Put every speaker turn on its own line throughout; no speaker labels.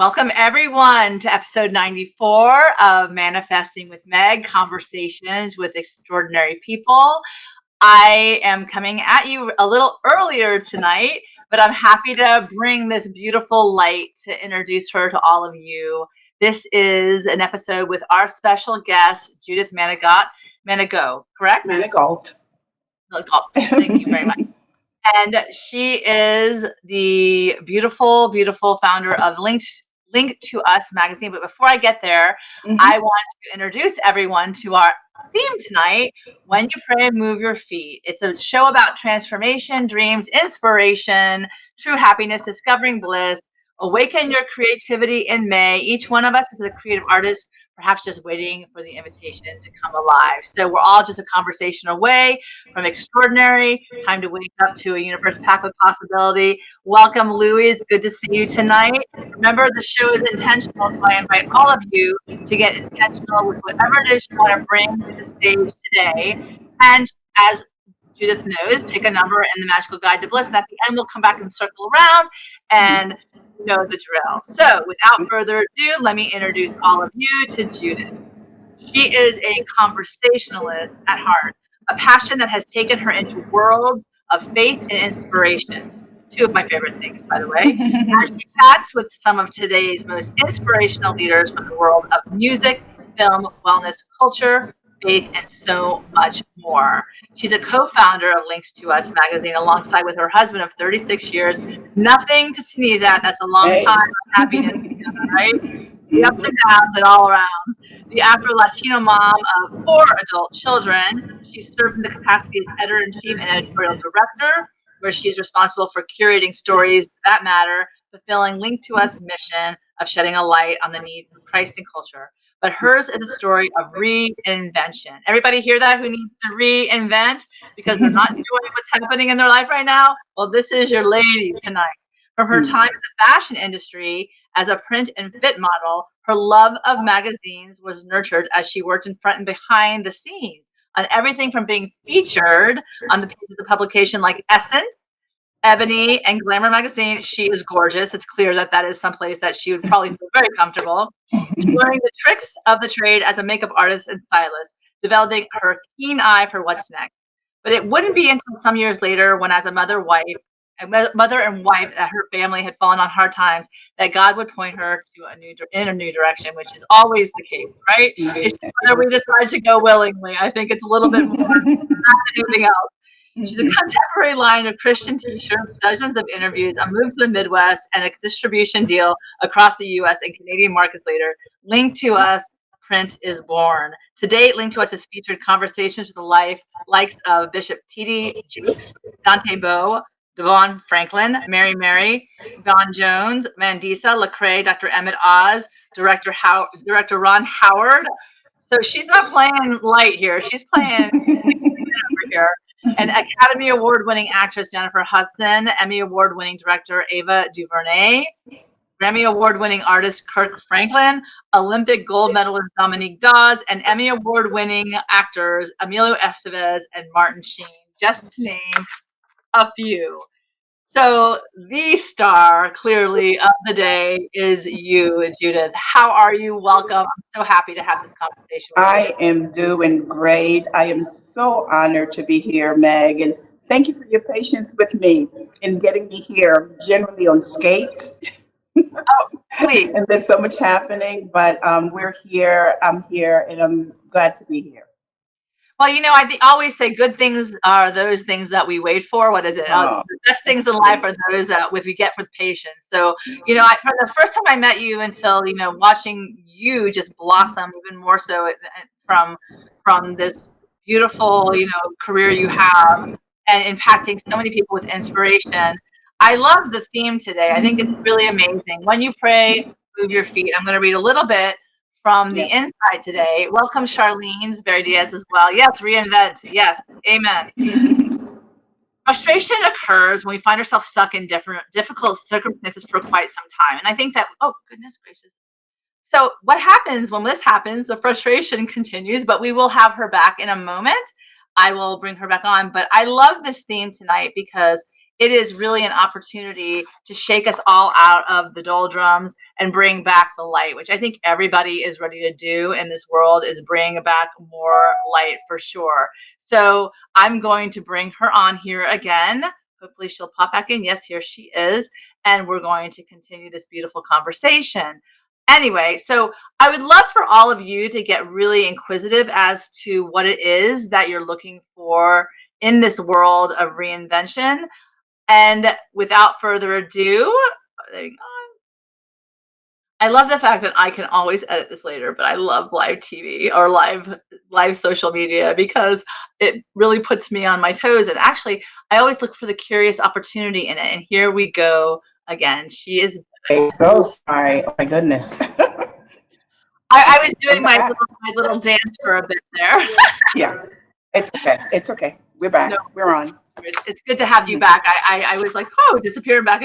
Welcome everyone to episode 94 of Manifesting with Meg, Conversations with Extraordinary People. I am coming at you a little earlier tonight, but I'm happy to bring this beautiful light to introduce her to all of you. This is an episode with our special guest, Judith Manigault, correct?
Manigault.
Thank you very much. And she is the beautiful, beautiful founder of Link2us magazine. But before I get there, I want to introduce everyone to our theme tonight, When You Pray, Move Your Feet. It's a show about transformation, dreams, inspiration, true happiness, discovering bliss, awaken your creativity in May. Each one of us is a creative artist, perhaps just waiting for the invitation to come alive. So we're all just a conversation away from extraordinary. Time to wake up to a universe packed with possibility. Welcome, Louie. It's good to see you tonight. Remember, the show is intentional, so I invite all of you to get intentional with whatever it is you want to bring to the stage today. And as Judith knows, pick a number in the magical guide to bliss, and at the end, we'll come back and circle around and know the drill. So without further ado, let me introduce all of you to Judith. She is a conversationalist at heart, a passion that has taken her into worlds of faith and inspiration. Two of my favorite things, by the way. As she chats with some of today's most inspirational leaders from the world of music, film, wellness, culture, faith, and so much more. She's a co-founder of Link2us magazine alongside with her husband of 36 years. Nothing to sneeze at. That's a long time of happiness together, right? The ups and downs and all arounds. The Afro-Latina mom of 4 adult children. She's served in the capacity as editor-in-chief and editorial director, where she's responsible for curating stories that matter, fulfilling Link2us mission of shedding a light on the need for Christ and culture. But hers is a story of re-invention. Everybody hear that who needs to reinvent because they're not enjoying what's happening in their life right now? Well, this is your lady tonight. From her time in the fashion industry as a print and fit model, her love of magazines was nurtured as she worked in front and behind the scenes on everything from being featured on the pages of publication like Essence, Ebony, and Glamour Magazine. She is gorgeous. It's clear that that is someplace that she would probably feel very comfortable. To learning the tricks of the trade as a makeup artist and stylist, developing her keen eye for what's next. But it wouldn't be until some years later when as a mother and wife that her family had fallen on hard times that God would point her to in a new direction, which is always the case, right? It's just whether we decide to go willingly. I think it's a little bit more than anything else. She's a contemporary line of Christian t-shirts, dozens of interviews, a move to the Midwest, and a distribution deal across the U.S. and Canadian markets later. Link2us print is born. To date, Link2us has featured conversations with the likes of Bishop tedx, Dante Bowe, Devon Franklin, Mary, Don Jones, Mandisa, Lecrae, Dr. Emmett Oz, Director Ron Howard. So she's not playing light here. She's playing over here. And Academy Award-winning actress Jennifer Hudson, Emmy Award-winning director Ava DuVernay, Grammy Award-winning artist Kirk Franklin, Olympic gold medalist Dominique Dawes, and Emmy Award-winning actors Emilio Estevez and Martin Sheen, just to name a few. So the star, clearly, of the day is you, Judith. How are you? Welcome. I'm so happy to have this conversation with you.
I am doing great. I am so honored to be here, Meg, and thank you for your patience with me in getting me here. I'm generally on skates.
Oh, please.
And there's so much happening, but we're here. I'm here, and I'm glad to be here.
Well, I always say good things are those things that we wait for. What is it? The best things in life are those that we get with patience. So, from the first time I met you until, watching you just blossom even more so from this beautiful, career you have and impacting so many people with inspiration. I love the theme today. I think it's really amazing. When you pray, move your feet. I'm going to read a little bit from the inside today. Welcome, Charlene's Diaz as well. Yes, reinvent. Yes, amen. Frustration occurs when we find ourselves stuck in difficult circumstances for quite some time. And I think that, oh, goodness gracious. So what happens when this happens, the frustration continues, but we will have her back in a moment. I will bring her back on. But I love this theme tonight because it is really an opportunity to shake us all out of the doldrums and bring back the light, which I think everybody is ready to do in this world, is bring back more light for sure. So I'm going to bring her on here again. Hopefully she'll pop back in. Yes, here she is. And we're going to continue this beautiful conversation. Anyway, so I would love for all of you to get really inquisitive as to what it is that you're looking for in this world of reinvention. And without further ado, there you go. I love the fact that I can always edit this later, but I love live TV or live social media because it really puts me on my toes. And actually, I always look for the curious opportunity in it. And here we go again. She is.
So sorry. Oh my goodness.
I was doing my little dance for a bit there.
Yeah, it's okay. It's okay. We're back.
No,
we're on.
It's good to have you back. I was like, oh, disappearing, back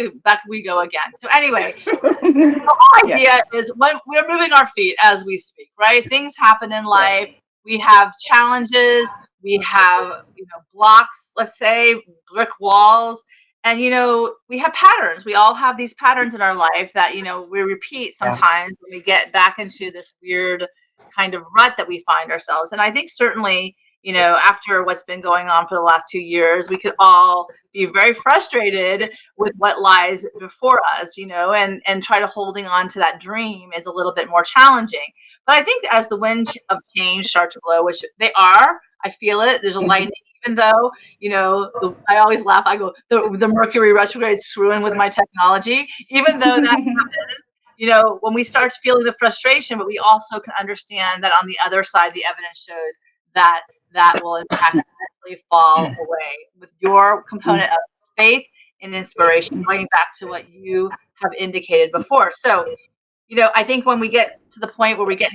we go again. So anyway, the whole idea is when we're moving our feet as we speak, right? Things happen in life. We have challenges. We have, blocks, let's say, brick walls. And, we have patterns. We all have these patterns in our life that, we repeat sometimes when we get back into this weird kind of rut that we find ourselves. And I think certainly, after what's been going on for the last 2 years, we could all be very frustrated with what lies before us, and try to holding on to that dream is a little bit more challenging. But I think as the winds of change start to blow, which they are, I feel it, there's a lightning, even though, I always laugh, I go, the Mercury retrograde screwing with my technology, even though that happens, when we start feeling the frustration, but we also can understand that on the other side, the evidence shows that will in fact eventually fall away with your component of faith and inspiration, going back to what you have indicated before. So, I think when we get to the point where we get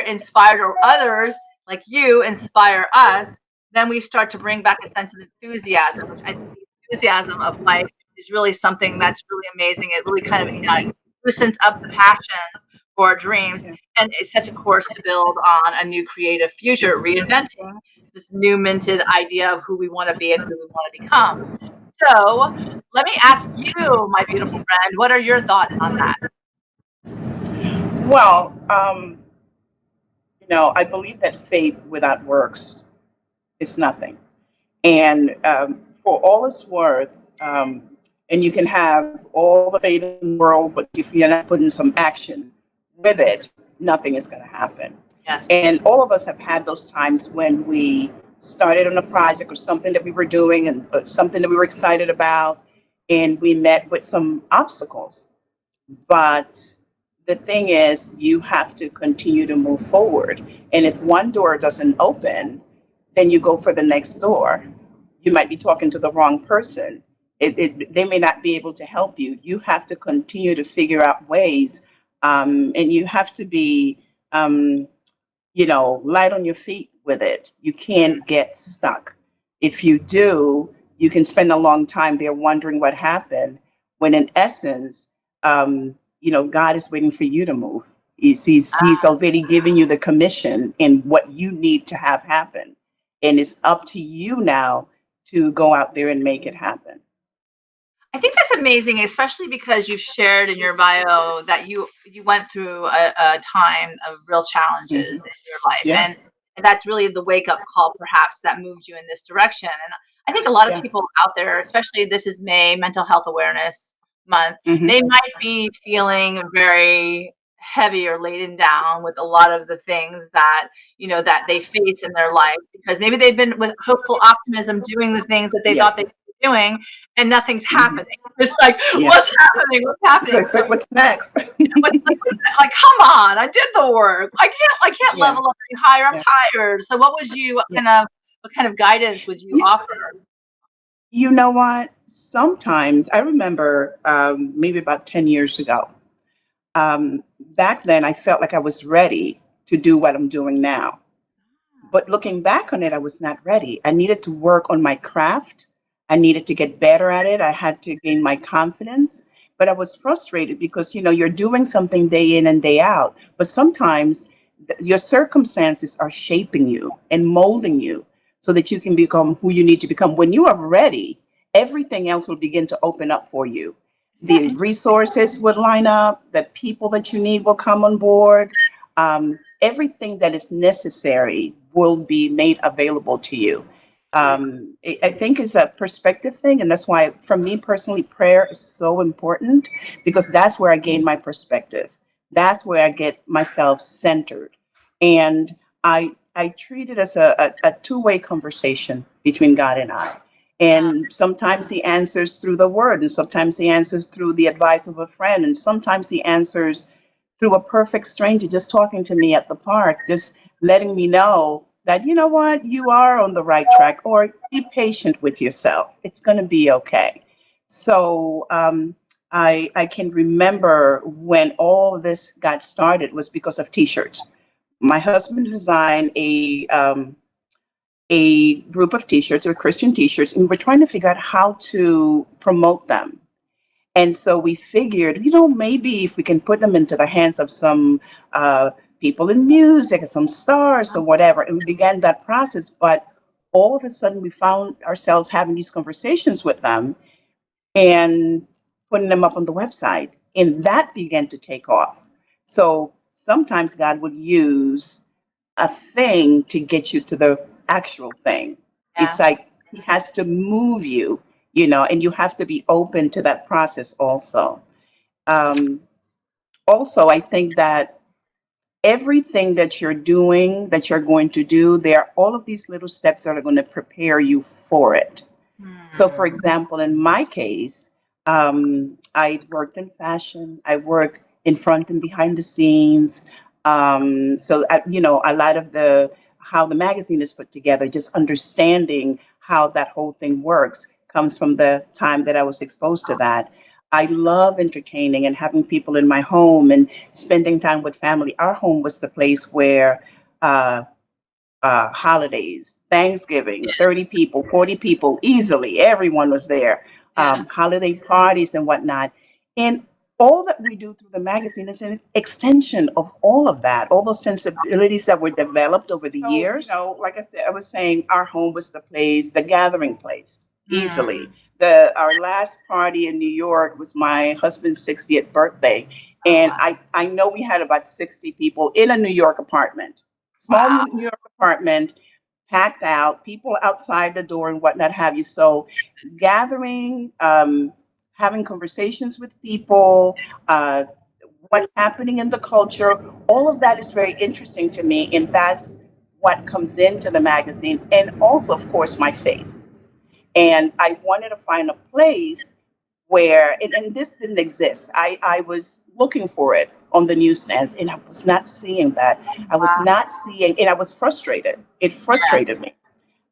inspired or others like you inspire us, then we start to bring back a sense of enthusiasm, which I think the enthusiasm of life is really something that's really amazing. It really kind of loosens up the passions for our dreams, and it sets a course to build on a new creative future, reinventing this new minted idea of who we want to be and who we want to become. So let me ask you, my beautiful friend, what are your thoughts on that?
Well, I believe that faith without works is nothing. And for all it's worth, and you can have all the faith in the world, but if you're not putting some action with it, nothing is going to happen.
Yes.
And all of us have had those times when we started on a project or something that we were doing and something that we were excited about, and we met with some obstacles. But the thing is, you have to continue to move forward. And if one door doesn't open, then you go for the next door. You might be talking to the wrong person. They may not be able to help you. You have to continue to figure out ways, and you have to be, light on your feet with it. You can't get stuck. If you do, you can spend a long time there wondering what happened, when in essence, God is waiting for you to move. He's already giving you the commission and what you need to have happen. And it's up to you now to go out there and make it happen.
I think that's amazing, especially because you shared in your bio that you went through a time of real challenges in your life.
Yeah.
And that's really the wake-up call, perhaps, that moved you in this direction. And I think a lot of people out there, especially this is May, Mental Health Awareness Month, they might be feeling very heavy or laden down with a lot of the things that, that they face in their life, because maybe they've been with hopeful optimism doing the things that they thought they doing, and nothing's happening. It's like, what's happening? What's happening?
It's like, what's next?
Like, come on, I did the work. I can't level up any higher. I'm tired. So what kind of guidance would you offer?
You know what? Sometimes I remember maybe about 10 years ago. Back then, I felt like I was ready to do what I'm doing now. But looking back on it, I was not ready. I needed to work on my craft. I needed to get better at it. I had to gain my confidence. But I was frustrated because, you're doing something day in and day out. But sometimes your circumstances are shaping you and molding you so that you can become who you need to become. When you are ready everything else will begin to open up for you. The resources would line up, the people that you need will come on board. Everything that is necessary will be made available to you. I think it's a perspective thing. And that's why, for me personally, prayer is so important, because that's where I gain my perspective. That's where I get myself centered. And I treat it as a two-way conversation between God and I. And sometimes he answers through the word, and sometimes he answers through the advice of a friend, and sometimes he answers through a perfect stranger just talking to me at the park, just letting me know that, you know what, you are on the right track, or be patient with yourself. It's going to be okay. So I can remember when all this got started was because of T-shirts. My husband designed a group of T-shirts, or Christian T-shirts, and we were trying to figure out how to promote them. And so we figured, maybe if we can put them into the hands of some people in music, some stars or whatever, and we began that process. But all of a sudden, we found ourselves having these conversations with them and putting them up on the website, and that began to take off. So sometimes God would use a thing to get you to the actual thing. It's like he has to move you, and you have to be open to that process also. Also, I think that everything that you're doing, that you're going to do, there are all of these little steps that are going to prepare you for it. So, for example, in my case, I worked in fashion. I worked in front and behind the scenes. A lot of how the magazine is put together, just understanding how that whole thing works, comes from the time that I was exposed to that. I love entertaining and having people in my home and spending time with family. Our home was the place where uh, holidays, Thanksgiving, 30 people, 40 people, easily, everyone was there. Holiday parties and whatnot. And all that we do through the magazine is an extension of all of that, all those sensibilities that were developed over the years. Like I said, I was saying, our home was the place, the gathering place, easily. Our last party in New York was my husband's 60th birthday. And I know we had about 60 people in a New York apartment, small New York apartment, packed out, people outside the door and whatnot have you. So gathering, having conversations with people, what's happening in the culture, all of that is very interesting to me. And that's what comes into the magazine. And also, of course, my faith. And I wanted to find a place where, and this didn't exist. I was looking for it on the newsstands, and I was not seeing that. I was not seeing, and I was frustrated. It frustrated me.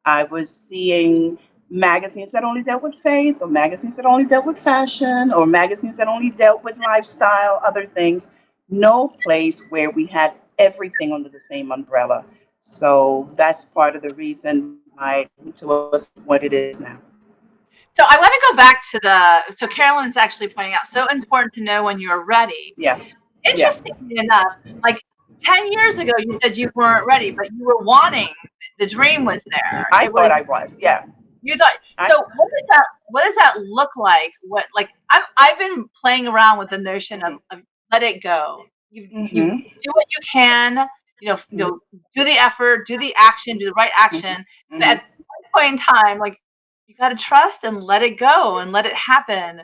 I was seeing magazines that only dealt with faith, or magazines that only dealt with fashion, or magazines that only dealt with lifestyle, other things. No place where we had everything under the same umbrella. So that's part of the reason why to us what it is now.
So I want to go back to so Carolyn's actually pointing out, so important to know when you're ready.
Yeah.
Interestingly enough, like 10 years ago, you said you weren't ready, but you were wanting, the dream was there.
I thought I was, yeah.
You thought, so what does that look like? I've been playing around with the notion of let it go. You do what you can, do the effort, do the action, do the right action. But at one point in time, like, you got to trust and let it go and let it happen.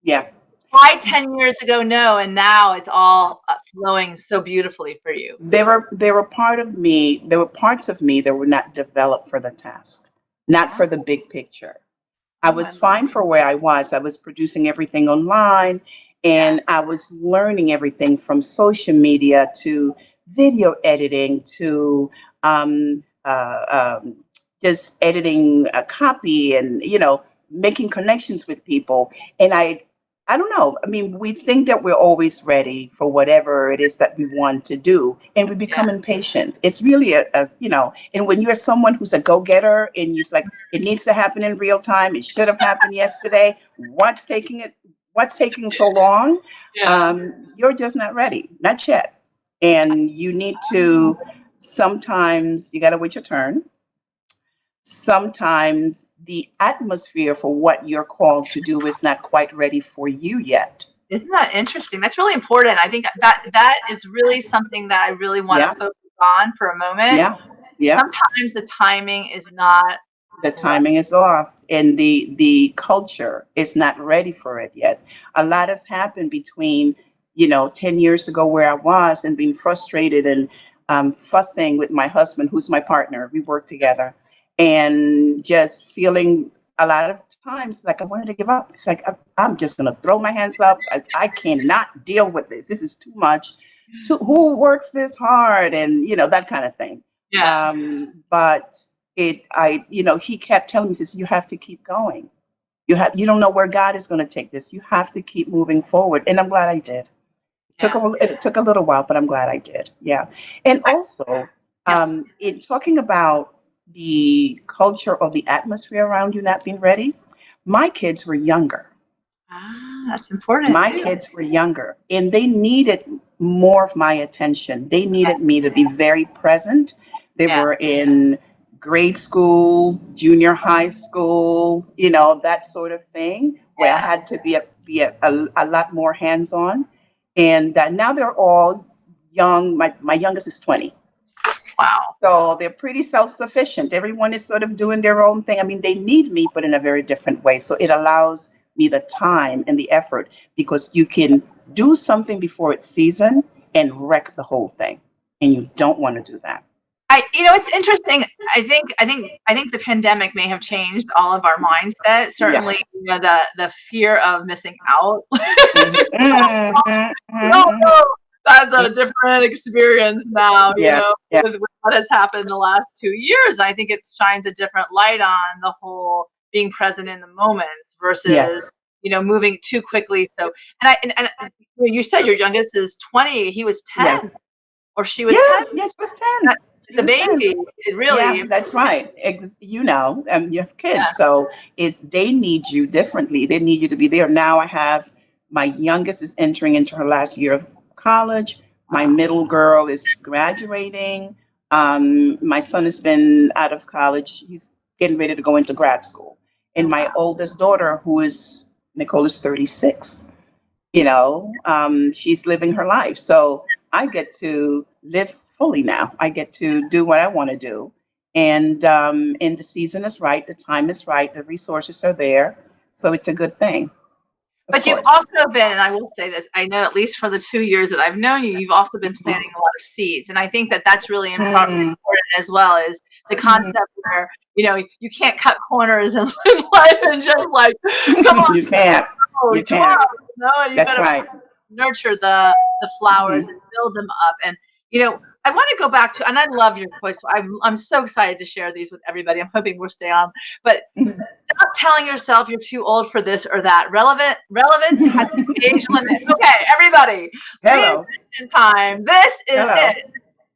Yeah.
Why 10 years ago, no, and now it's all flowing so beautifully for you?
There were parts of me that were not developed for the task, not for the big picture. I was fine for where I was. I was producing everything online, and I was learning everything from social media to video editing to just editing a copy and, making connections with people. And I don't know. I mean, we think that we're always ready for whatever it is that we want to do, and we become impatient. It's really and when you're someone who's a go-getter and you're like, it needs to happen in real time. It should have happened yesterday. What's taking so long? You're just not ready, not yet. And you need to, sometimes you got to wait your turn. sometimes the atmosphere for what you're called to do is not quite ready for you yet.
Isn't that interesting? That's really important. I think that is really something that I really want to
Yeah,
focus on for a moment.
yeah, yeah.
Sometimes the timing is not
The
right.
timing is off, and the culture is not ready for it yet. A lot has happened between 10 years ago where I was and being frustrated and fussing with my husband, who's my partner. We work together, and just feeling a lot of times like I wanted to give up. It's like I'm just going to throw my hands up. I cannot deal with this. This is too much. Who works this hard, and that kind of thing.
Yeah.
But he kept telling me, he says, you have to keep going. You don't know where God is going to take this. You have to keep moving forward. And I'm glad I did. It took a little while, but I'm glad I did. Yeah. And also,
Yes.
in talking about the culture or the atmosphere around you not being ready, my kids were younger.
That's important
My
too.
kids were younger, and they needed more of my attention. They needed me to be very present. They
Yeah.
were in grade school, junior high school, that sort of thing, where I had to be a lot more hands-on. And now they're all young. My youngest is 20.
Wow.
So they're pretty self-sufficient. Everyone is sort of doing their own thing. I mean, they need me, but in a very different way. So it allows me the time and the effort, because you can do something before it's season and wreck the whole thing. And you don't want to do that.
It's interesting. I think the pandemic may have changed all of our mindset. Certainly, the fear of missing out. That's a different experience now, with what has happened in the last 2 years. I think it shines a different light on the whole being present in the moments versus,
Yes.
moving too quickly. So, and you said your youngest is 20, he was 10 or she was 10.
Yeah, she was 10.
It's a baby. It really.
Yeah, that's right. You have kids, so they need you differently. They need you to be there. Now I have my youngest is entering into her last year of college. My middle girl is graduating. My son has been out of college. He's getting ready to go into grad school. And my oldest daughter, Nicole, is 36. She's living her life. So I get to live fully now. I get to do what I want to do. And the season is right. The time is right. The resources are there. So it's a good thing.
But you've also been, and I will say this, I know at least for the 2 years that I've known you, you've also been planting a lot of seeds. And I think that that's really important as well, is the concept where, you can't cut corners in life and just like, come on.
You can't. You can't.
You
That's
gotta
right.
nurture the flowers and build them up. And, I want to go back to, and I love your voice. I'm so excited to share these with everybody. I'm hoping we'll stay on. But stop telling yourself you're too old for this or that. Relevance has an age limit. Okay, everybody.
Hello.
Re-invention time. This is
Hello.
it.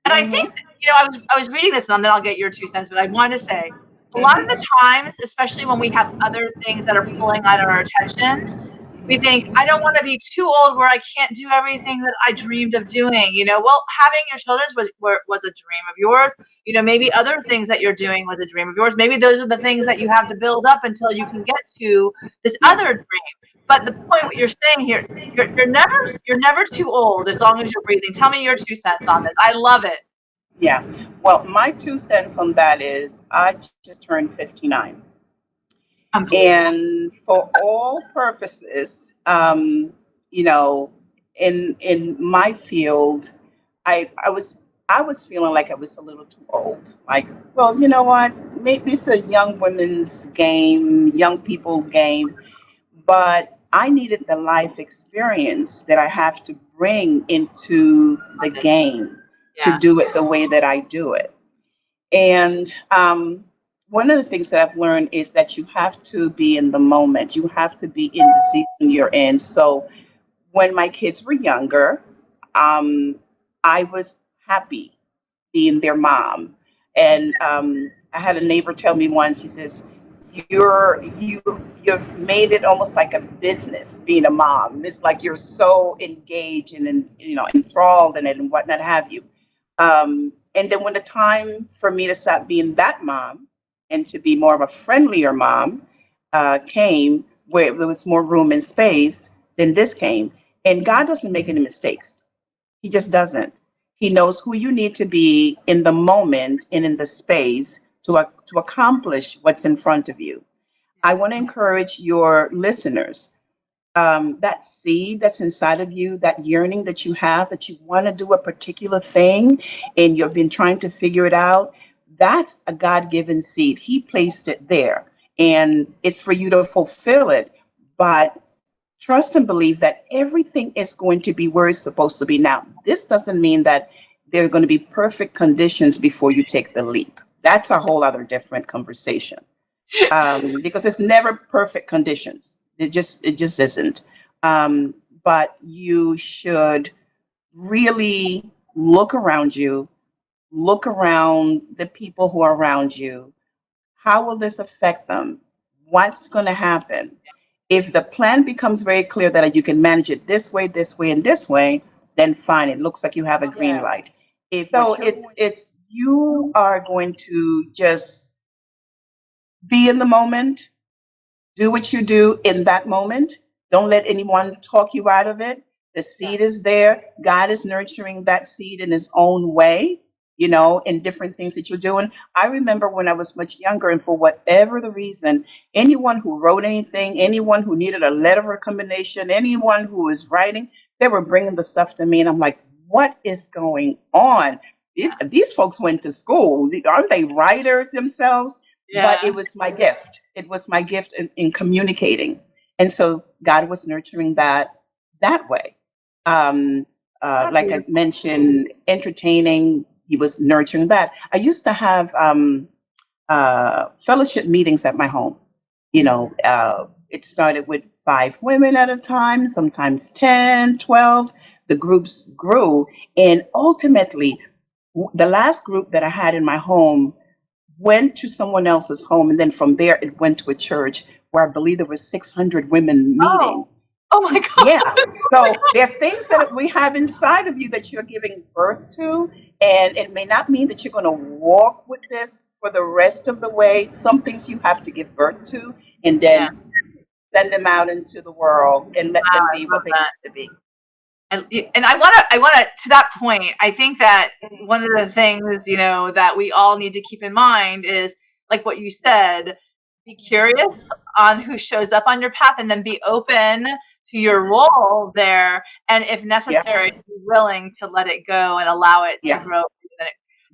And I think, I was reading this, and then I'll get your 2 cents, but I want to say, a lot of the times, especially when we have other things that are pulling at our attention, we think, I don't want to be too old where I can't do everything that I dreamed of doing. Well, having your children was a dream of yours. Maybe other things that you're doing was a dream of yours. Maybe those are the things that you have to build up until you can get to this other dream. But the point, what you're saying here, you're never too old as long as you're breathing. Tell me your 2 cents on this. I love it.
Yeah. Well, my 2 cents on that is I just turned 59. And for all purposes, in my field, I was feeling like I was a little too old. Like, well, you know what? Maybe it's a young women's game, young people game, but I needed the life experience that I have to bring into the game to do it the way that I do it. And one of the things that I've learned is that you have to be in the moment. You have to be in the season you're in. So when my kids were younger, I was happy being their mom. And I had a neighbor tell me once, he says, you've made it almost like a business being a mom. It's like you're so engaged and enthralled in it and whatnot have you. And then when the time for me to stop being that mom, and to be more of a friendlier mom came where there was more room and space, then this came. And God doesn't make any mistakes. He just doesn't. He knows who you need to be in the moment and in the space to accomplish what's in front of you. I want to encourage your listeners, that seed that's inside of you, that yearning that you have, that you want to do a particular thing and you've been trying to figure it out. That's a God-given seed. He placed it there and it's for you to fulfill it. But trust and believe that everything is going to be where it's supposed to be. Now, this doesn't mean that there are going to be perfect conditions before you take the leap. That's a whole other different conversation, because it's never perfect conditions. It just isn't. But you should really look around you, look around the people who are around you. How will this affect them? What's going to happen? If the plan becomes very clear that you can manage it this way, and this way, then fine. It looks like you have a green light. If so, it's you are going to just be in the moment, do what you do in that moment. Don't let anyone talk you out of it. The seed is there. God is nurturing that seed in his own way, in different things that you're doing. I remember when I was much younger, and for whatever the reason, anyone who wrote anything, anyone who needed a letter of recommendation, anyone who was writing, they were bringing the stuff to me. And I'm like, what is going on? These folks went to school. Aren't they writers themselves? Yeah. But it was my gift. It was my gift in communicating. And so God was nurturing that way. Like I mentioned, entertaining, he was nurturing that. I used to have fellowship meetings at my home. It started with 5 women at a time, sometimes 10, 12. The groups grew. And ultimately, the last group that I had in my home went to someone else's home. And then from there, it went to a church where I believe there were 600 women meeting.
Oh my God.
Yeah. So there are things that we have inside of you that you're giving birth to. And it may not mean that you're going to walk with this for the rest of the way. Some things you have to give birth to and then send them out into the world and let them be what they need to be.
And I want to, to that point, I think that one of the things, that we all need to keep in mind is, like what you said, be curious on who shows up on your path and then be open to your role there. And if necessary, be willing to let it go and allow it to grow.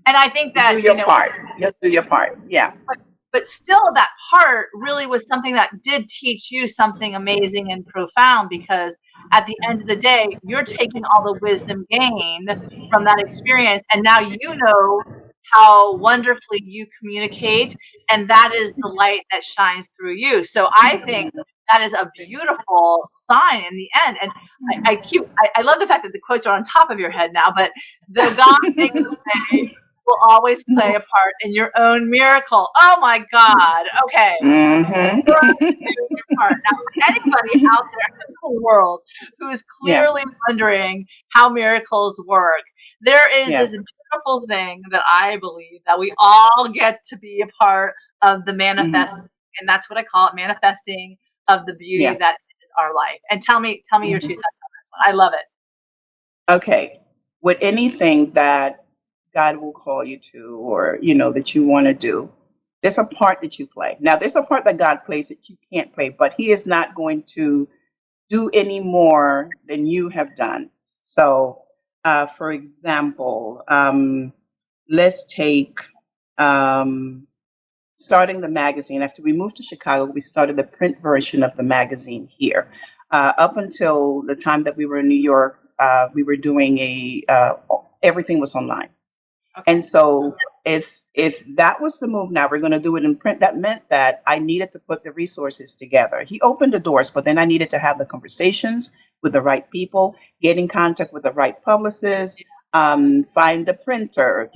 And I think that,
do your part. Just do your part. Yeah.
But still, that part really was something that did teach you something amazing and profound, because at the end of the day, you're taking all the wisdom gained from that experience. And now you know how wonderfully you communicate. And that is the light that shines through you. So I think that is a beautiful sign in the end. And I love the fact that the quotes are on top of your head now, but the God thing of the day will always play a part in your own miracle. Oh my God. Okay.
Mm-hmm.
You're doing your part. Now, for anybody out there in the world who is clearly wondering how miracles work, there is this beautiful thing that I believe that we all get to be a part of, the manifesting. And that's what I call it, manifesting of the beauty that is our life. And tell me your 2 cents on this one. I love it.
Okay. With anything that God will call you to, or, that you want to do, there's a part that you play. Now, there's a part that God plays that you can't play, but he is not going to do any more than you have done. So, for example, let's take starting the magazine. After we moved to Chicago, we started the print version of the magazine here. Up until the time that we were in New York, we were doing everything was online. Okay. And so if that was the move, now we're going to do it in print, that meant that I needed to put the resources together. He opened the doors, but then I needed to have the conversations with the right people, get in contact with the right publicists, find the printer,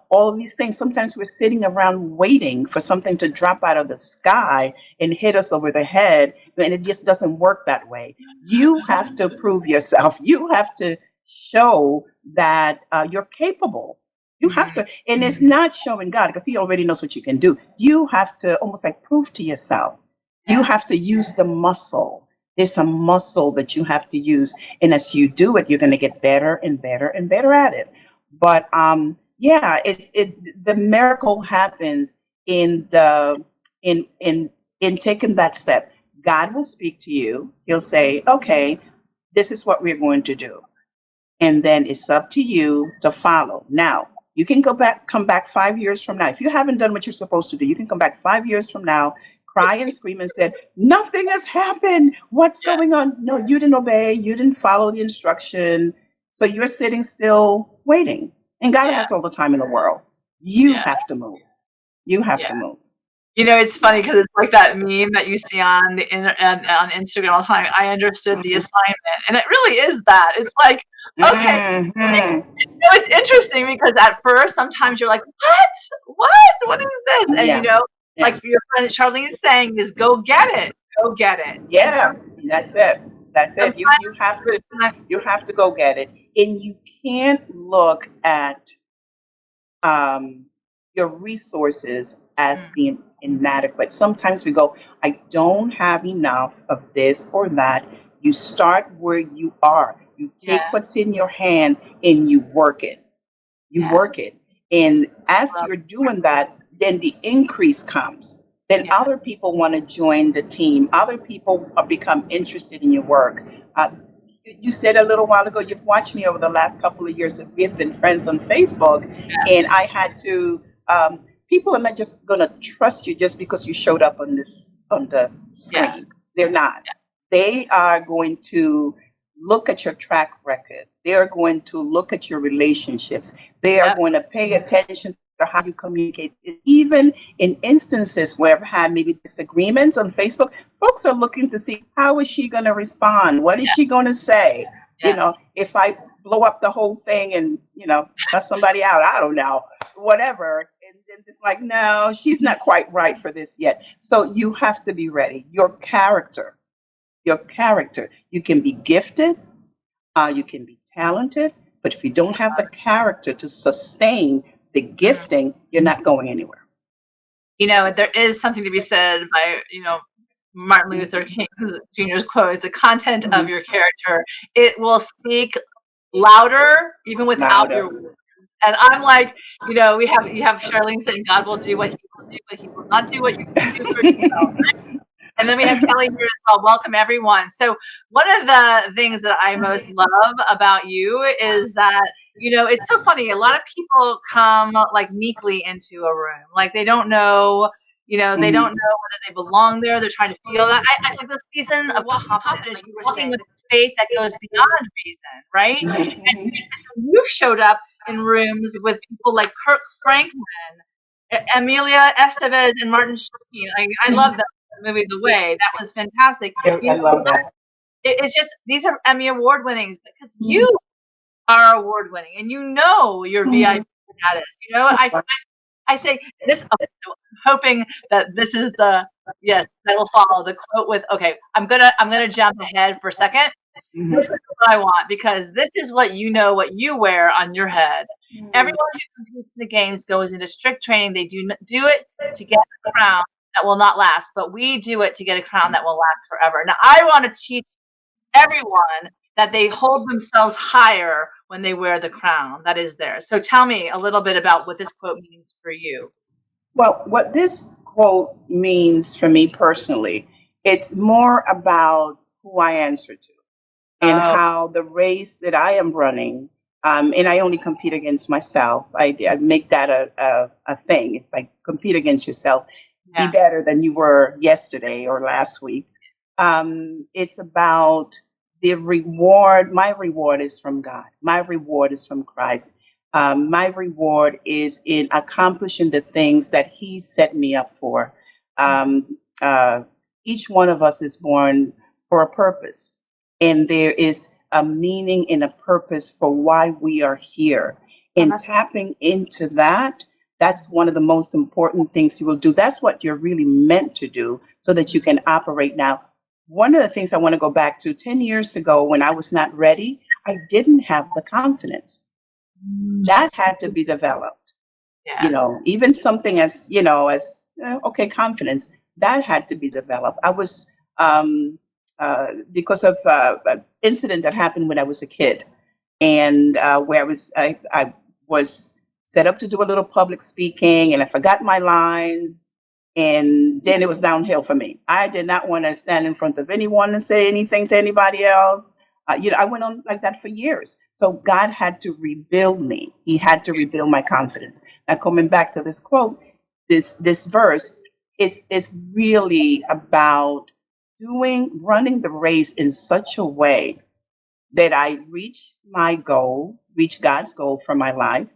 all of these things. Sometimes we're sitting around waiting for something to drop out of the sky and hit us over the head. And it just doesn't work that way. You have to prove yourself. You have to show that you're capable. You have to, and it's not showing God because he already knows what you can do. You have to almost like prove to yourself. You have to use the muscle. There's some muscle that you have to use. And as you do it, you're going to get better and better and better at it. But the miracle happens in taking that step. God will speak to you. He'll say, okay, this is what we're going to do. And then it's up to you to follow. Now, you can come back 5 years from now. If you haven't done what you're supposed to do, you can come back 5 years from now, cry and scream and say, nothing has happened. What's going on? No, you didn't obey. You didn't follow the instruction. So you're sitting still waiting. And God has all the time in the world. You have to move. You have to move.
You know, it's funny because it's like that meme that you see on on Instagram all the time. I understood the assignment, and it really is that. It's like, okay, it's interesting because at first, sometimes you're like, what is this? And like your friend Charlene's saying is, go get it, go get it.
Yeah, that's it. That's it. You have to go get it, and you can't look at your resources as being inadequate. Sometimes we go, I don't have enough of this or that. You start where you are. You take what's in your hand and you work it. You work it. And as you're doing that, then the increase comes. Then other people want to join the team. Other people become interested in your work. You said a little while ago, you've watched me over the last couple of years that we've been friends on Facebook. And I had to, people are not just going to trust you just because you showed up on the screen. They're not. They are going to look at your track record. They are going to look at your relationships. They are going to pay attention to how you communicate. Even in instances where I've had maybe disagreements on Facebook, folks are looking to see, how is she going to respond? What is she going to say? You know, if I blow up the whole thing and, cuss somebody out, I don't know, whatever. And then it's like, no, she's not quite right for this yet. So you have to be ready. Your character, you can be gifted, you can be talented, but if you don't have the character to sustain the gifting, you're not going anywhere.
There is something to be said by, Martin Luther King Jr.'s quote is the content of your character. It will speak louder even without your words. And I'm like, you have Charlene saying God will do what he will do, but he will not do what you can do for yourself. And then we have Kelly here as well. Welcome, everyone. So one of the things that I most love about you is that, it's so funny. A lot of people come like meekly into a room. Like they don't know, they don't know whether they belong there. They're trying to feel that. I like the season of confidence, you're walking with faith that goes beyond reason, right? And you've showed up in rooms with people like Kirk Franklin, Amelia Estevez, and Martin Sheen. I love that movie, The Way. That was fantastic.
I love that.
It's just, these are Emmy Award winnings because you are award winning and your VIP status. I say this, I'm hoping that this is that will follow the quote with, okay, I'm gonna jump ahead for a second. This is what I want, because this is what what you wear on your head. Everyone who competes in the games goes into strict training. They do it to get a crown that will not last, but we do it to get a crown that will last forever. Now, I want to teach everyone that they hold themselves higher when they wear the crown that is theirs. So tell me a little bit about what this quote means for you.
Well, what this quote means for me personally, it's more about who I answer to and how the race that I am running, and I only compete against myself. I make that a thing. It's like compete against yourself. Be better than you were yesterday or last week. It's about the reward. My reward is from God. My reward is from Christ. My reward is in accomplishing the things that He set me up for. Each one of us is born for a purpose, and there is a meaning and a purpose for why we are here. And tapping into that, that's one of the most important things you will do. That's what you're really meant to do so that you can operate. Now, one of the things I want to go back to 10 years ago when I was not ready, I didn't have the confidence. That had to be developed.
Yeah.
Even something as, confidence, that had to be developed. I was, because of an incident that happened when I was a kid, and where I was set up to do a little public speaking, and I forgot my lines, and then it was downhill for me. I did not want to stand in front of anyone and say anything to anybody else. I went on like that for years. So God had to rebuild me. He had to rebuild my confidence. Now, coming back to this quote, this verse, it's really about running the race in such a way that I reach my goal, reach God's goal for my life,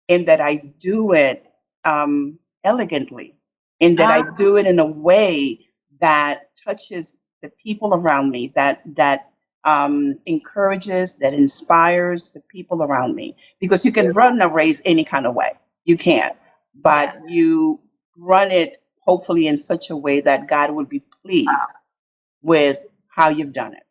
and that I do it elegantly, and that I do it in a way that touches the people around me, that encourages, that inspires the people around me. Because you can run a race any kind of way, you can, but you run it hopefully in such a way that God would be pleased with how you've done it.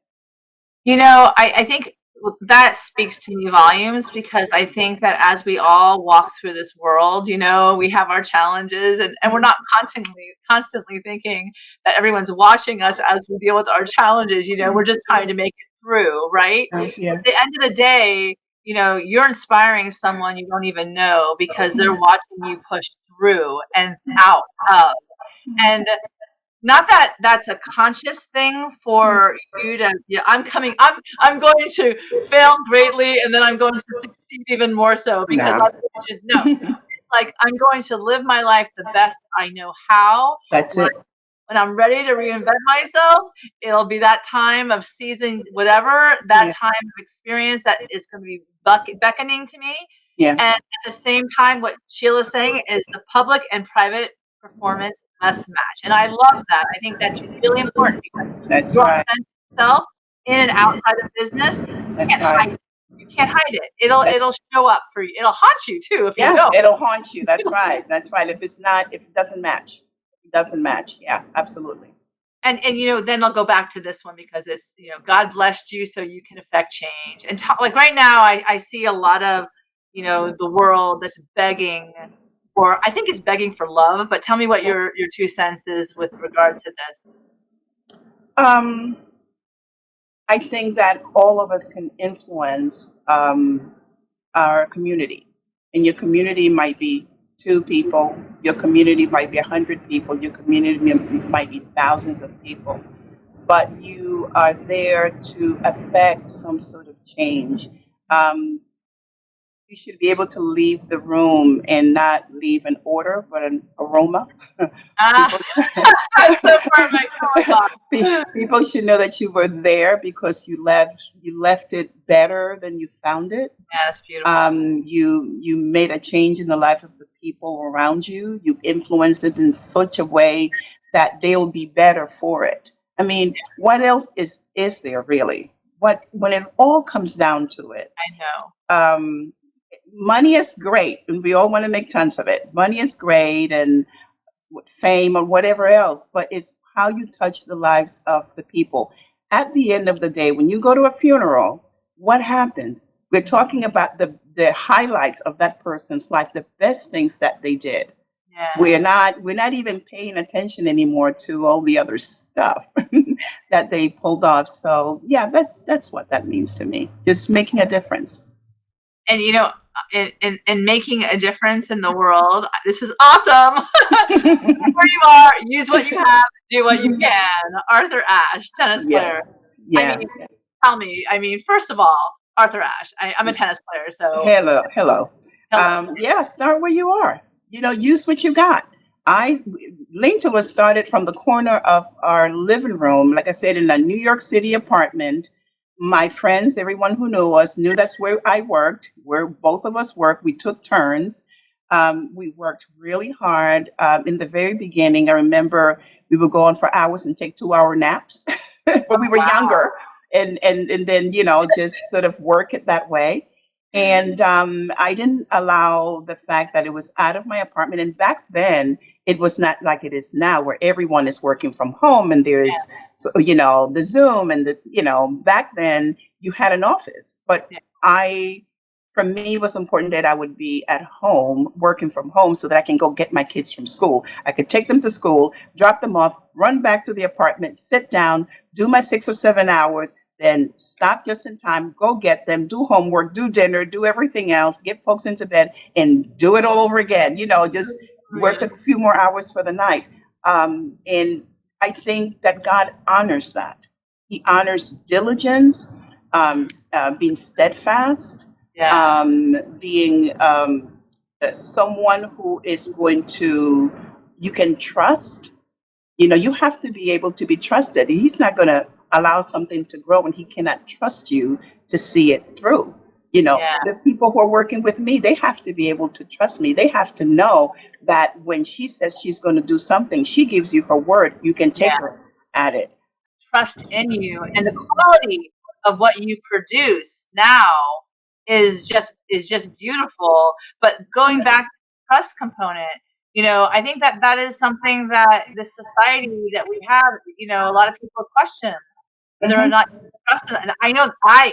I think that speaks to me volumes, because I think that as we all walk through this world, we have our challenges, and we're not constantly thinking that everyone's watching us as we deal with our challenges. We're just trying to make it through, right?
Yeah.
At the end of the day, you're inspiring someone you don't even know, because they're watching you push through and out of. And not that that's a conscious thing for you to, I'm going to fail greatly, and then I'm going to succeed even more so, because
No.
no, it's like, I'm going to live my life the best I know how.
That's it.
When I'm ready to reinvent myself, it'll be that time of season, whatever, that time of experience that is going to be beckoning to me.
Yeah.
And at the same time, what Sheila's saying is the public and private performance must match. And I love that. I think that's really important, because
That's
your
right.
authentic self in and outside of business,
That's right.
you can't hide it. It'll show up for you. It'll haunt you too if you don't.
It'll haunt you. That's right. That's right. If it doesn't match, it doesn't match. Yeah, absolutely.
And then I'll go back to this one, because it's, God blessed you so you can affect change. And like right now, I see a lot of, the world that's begging, or I think it's begging for love. But tell me what your 2 cents is with regard to this.
I think that all of us can influence our community, and your community might be 2 people, your community might be 100 people, your community might be thousands of people, but you are there to affect some sort of change. You should be able to leave the room and not leave an odor, but an aroma.
That's so perfect. Oh my God.
People should know that you were there because you left it better than you found it.
Yeah, that's beautiful.
You made a change in the life of the people around you. You influenced them in such a way that they'll be better for it. I mean, what else is there really? When it all comes down to it,
I know.
Money is great, and we all want to make tons of it. Money is great, and fame or whatever else, but it's how you touch the lives of the people. At the end of the day, when you go to a funeral, what happens? We're talking about the highlights of that person's life, the best things that they did.
Yeah.
We're not even paying attention anymore to all the other stuff that they pulled off. So yeah, that's what that means to me. Just making a difference.
And in making a difference in the world, this is awesome. Where you are, use what you have, do what you can. Arthur Ashe, tennis player.
Yeah.
Tell me. First of all, Arthur Ashe. I'm a tennis player, so
hello. Start where you are. Use what you got. Link2us started from the corner of our living room, like I said, in a New York City apartment. My friends, everyone who knew us, knew that's where I worked, where both of us worked. We took turns. We worked really hard. In the very beginning, I remember we would go on for hours and take 2-hour naps when we were younger, and then, just sort of work it that way. And I didn't allow the fact that it was out of my apartment. And back then, it was not like it is now, where everyone is working from home and there's, the Zoom and back then you had an office. But I for me, it was important that I would be at home, working from home, so that I can go get my kids from school. I could take them to school, drop them off, run back to the apartment, sit down, do my 6 or 7 hours, then stop just in time, go get them, do homework, do dinner, do everything else, get folks into bed, and do it all over again. Just work a few more hours for the night. And I think that God honors that. He honors diligence, being steadfast,
Yeah.
being someone who is you can trust. You have to be able to be trusted. He's not going to allow something to grow and he cannot trust you to see it through.
Yeah.
The people who are working with me, they have to be able to trust me. They have to know that when she says she's going to do something, she gives you her word. You can take her at it.
Trust in you, and the quality of what you produce now is just beautiful. But going back to the trust component, I think that is something that this society that we have, a lot of people question whether or not you trust it. And I know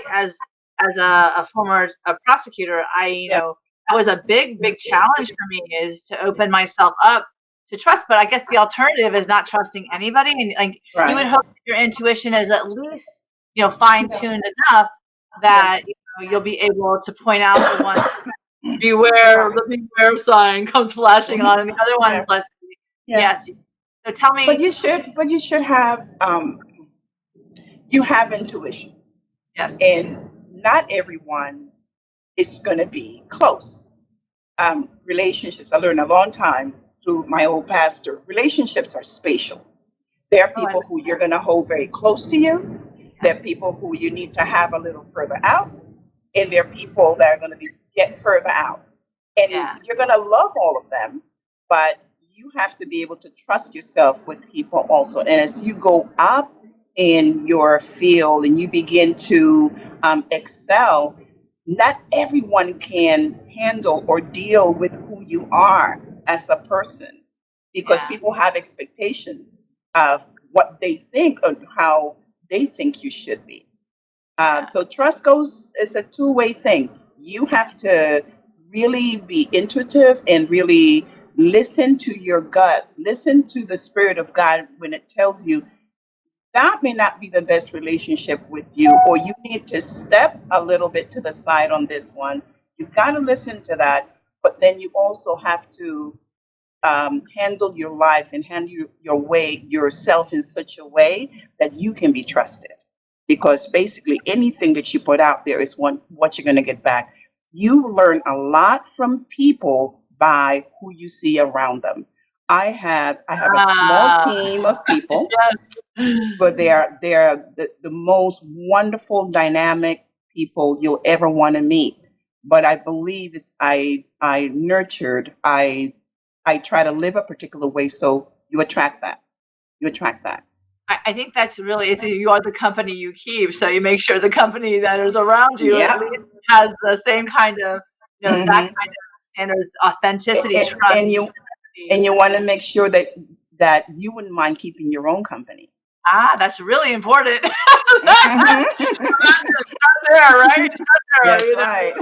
as a former prosecutor, that was a big challenge for me, is to open myself up to trust. But I guess the alternative is not trusting anybody. And like,
Right.
you would hope that your intuition is at least, fine-tuned enough that you'll be able to point out the ones, beware, the beware sign comes flashing on, and the other ones less. Yes. So tell me.
But you should have, you have intuition.
Yes.
And not everyone is going to be close. Relationships, I learned a long time through my old pastor, relationships are spatial. There are people who you're going to hold very close to you. There are people who you need to have a little further out. And there are people that are going to get further out. And you're going to love all of them, but you have to be able to trust yourself with people also. And as you go up in your field and you begin to excel, not everyone can handle or deal with who you are as a person, because people have expectations of what they think or how they think you should be. So trust it's a two-way thing. You have to really be intuitive and really listen to your gut, listen to the Spirit of God when it tells you that may not be the best relationship with you, or you need to step a little bit to the side on this one. You've got to listen to that, but then you also have to handle your life and handle yourself in such a way that you can be trusted. Because basically anything that you put out there is what you're going to get back. You learn a lot from people by who you see around them. I have a small team of people, but they're the most wonderful, dynamic people you'll ever want to meet. But I believe I try to live a particular way, so you attract that.
I think that's really, you are the company you keep. So you make sure the company that is around you at least has the same kind of, that kind of standards, authenticity, trust.
And you want to make sure that you wouldn't mind keeping your own company.
That's really important. Start there, right?
That's right.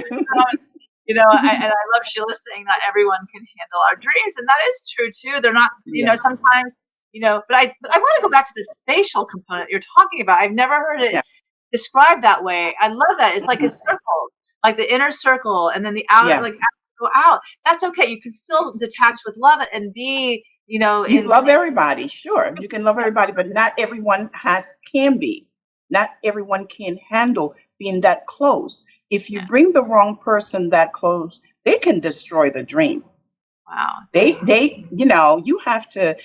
And I love Sheila saying not everyone can handle our dreams, and that is true too. They're not, sometimes, but I want to go back to the spatial component you're talking about. I've never heard it described that way. I love that. It's like a circle, like the inner circle, and then the outer, like go out. That's okay. You can still detach with love and be, you
love everybody. Sure, you can love everybody, but not everyone can be. Not everyone can handle being that close. If you bring the wrong person that close, they can destroy the dream.
Wow.
They, you have to,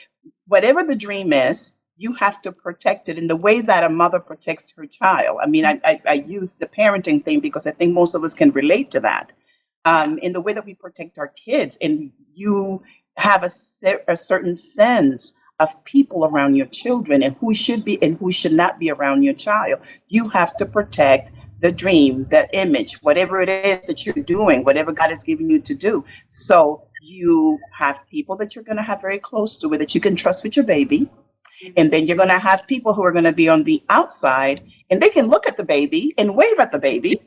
whatever the dream is, you have to protect it in the way that a mother protects her child. I mean, I use the parenting thing because I think most of us can relate to that. In the way that we protect our kids, and you have a certain sense of people around your children and who should be and who should not be around your child. You have to protect the dream, the image, whatever it is that you're doing, whatever God has given you to do. So you have people that you're going to have very close to it, that you can trust with your baby. And then you're going to have people who are going to be on the outside, and they can look at the baby and wave at the baby.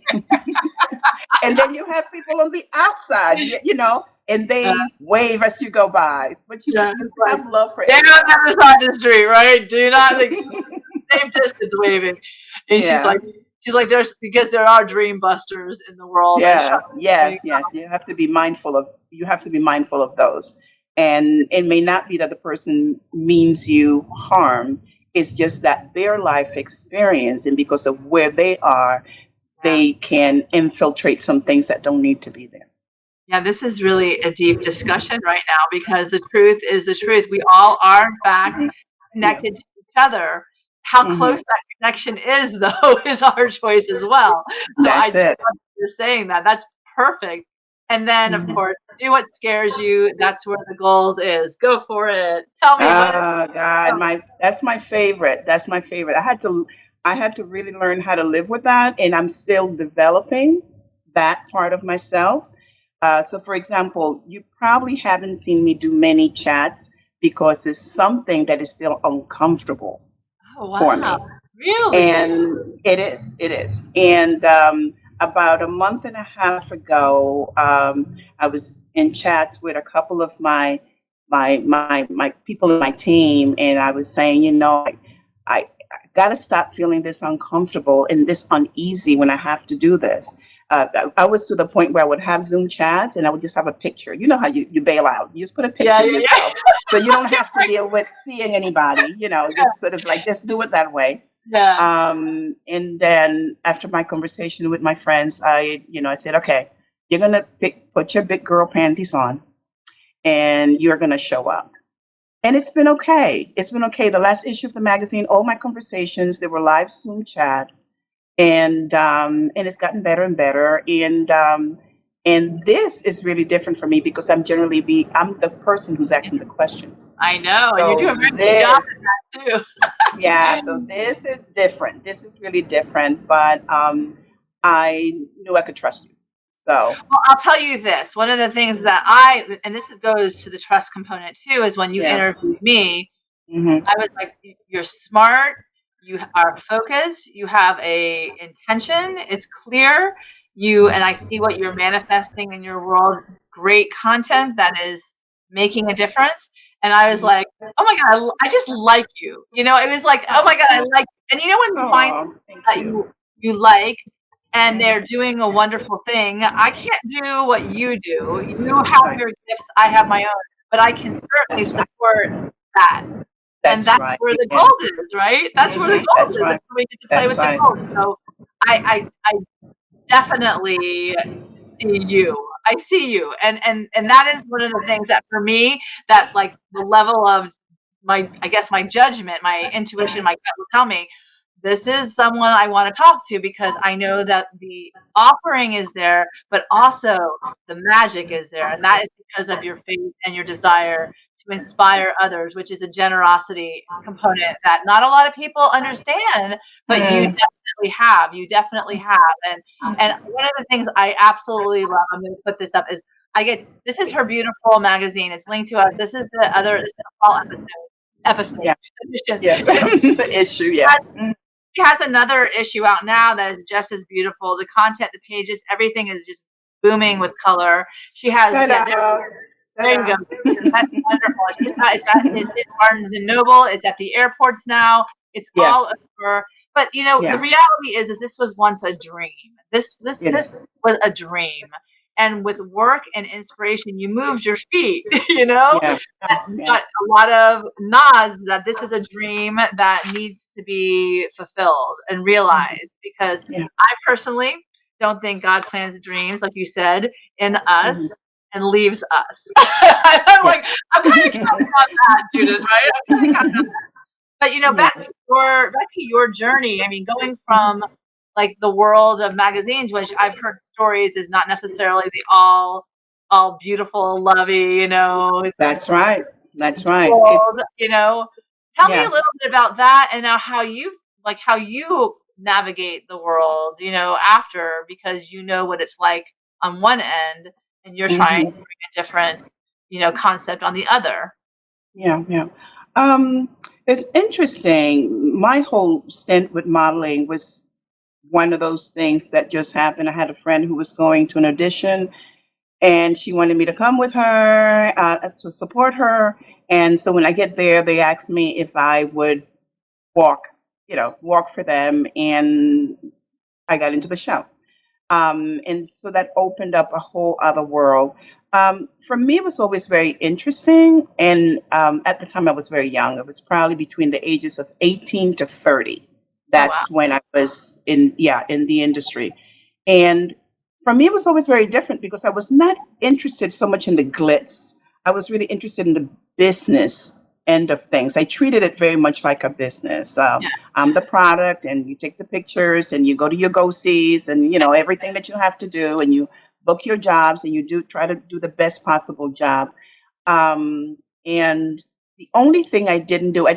And then you have people on the outside, you know, and they wave as you go by. But you have love for
they're on the other side of the street, right? Do not like same distance waving. And she's like, there's because there are dream busters in the world.
Yes. You have to be mindful of those. And it may not be that the person means you harm. It's just that their life experience, and because of where they are, they can infiltrate some things that don't need to be there.
Yeah, this is really a deep discussion right now, because the truth is the truth. We all are, in fact, connected to each other. How close that connection is, though, is our choice as well. So
That's it.
You're saying that. That's perfect. And then, of course, do what scares you. That's where the gold is. Go for it. Tell me.
Oh God, that's my favorite. That's my favorite. I had to really learn how to live with that, and I'm still developing that part of myself. So, for example, you probably haven't seen me do many chats because it's something that is still uncomfortable for me.
Really?
And it is. And about a month and a half ago, I was in chats with a couple of my people in my team, and I was saying, you know, I got to stop feeling this uncomfortable and this uneasy when I have to do this. I was to the point where I would have Zoom chats and I would just have a picture. You know how you bail out. You just put a picture of yourself. So you don't have to deal with seeing anybody, you know, just sort of like, just do it that way.
Yeah.
And then after my conversation with my friends, I said, okay, you're going to put your big girl panties on and you're going to show up. And it's been okay. It's been okay. The last issue of the magazine, all my conversations, there were live Zoom chats. And it's gotten better and better. And this is really different for me because I'm the person who's asking the questions.
I know.
So
you're doing a very good job at that too.
Yeah. So this is different. This is really different. But I knew I could trust you. So
well, I'll tell you this. One of the things that and this goes to the trust component too, is when you interviewed me, I was like, you're smart. You are focused. You have a intention. It's clear. And I see what you're manifesting in your world. Great content that is making a difference. And I was like, oh my God, I just like you. You know, it was like, oh my God, I like you. And you know, when you find that you like, and they're doing a wonderful thing, I can't do what you do. You have your gifts. I have my own, but I can certainly support that. That's where the gold is, right? That's where the gold is. That's where we get to play with the gold. So I definitely see you. I see you. And that is one of the things that for me, that like the level of my judgment, my intuition, my gut will tell me, this is someone I want to talk to because I know that the offering is there, but also the magic is there. And that is because of your faith and your desire to inspire others, which is a generosity component that not a lot of people understand, but you definitely have. You definitely have. And one of the things I absolutely love, I'm going to put this up, is this is her beautiful magazine. It's linked to us. This is the fall episode.
Yeah. The issue. Yeah.
She has another issue out now that is just as beautiful. The content, the pages, everything is just booming with color. She has there you go. That's wonderful. It's at Barnes and Noble. It's at the airports now. It's all over. But the reality is this was once a dream. This was a dream. And with work and inspiration, you moved your feet, you know? You got a lot of nods that this is a dream that needs to be fulfilled and realized, because I personally don't think God plans dreams, like you said, in us and leaves us. I'm like, I'm kind of counting on that, Judith, right? I'm kind of counting on that. But back to your journey. I mean, going from like the world of magazines, which I've heard stories is not necessarily the all beautiful, lovey,
That's right.
World, tell me a little bit about that, and now how you navigate the world, after, because you know what it's like on one end, and you're trying to bring a different, concept on the other.
Yeah. It's interesting. My whole stint with modeling was one of those things that just happened. I had a friend who was going to an audition, and she wanted me to come with her to support her. And so when I get there, they asked me if I would walk, walk for them, and I got into the show. And so that opened up a whole other world. For me, it was always very interesting. And at the time, I was very young. It was probably between the ages of 18 to 30. That's when I was in the industry. And for me, it was always very different because I was not interested so much in the glitz. I was really interested in the business end of things. I treated it very much like a business. I'm the product, and you take the pictures, and you go to your go-sees, and everything that you have to do, and you book your jobs, and you try to do the best possible job. And the only thing I didn't do,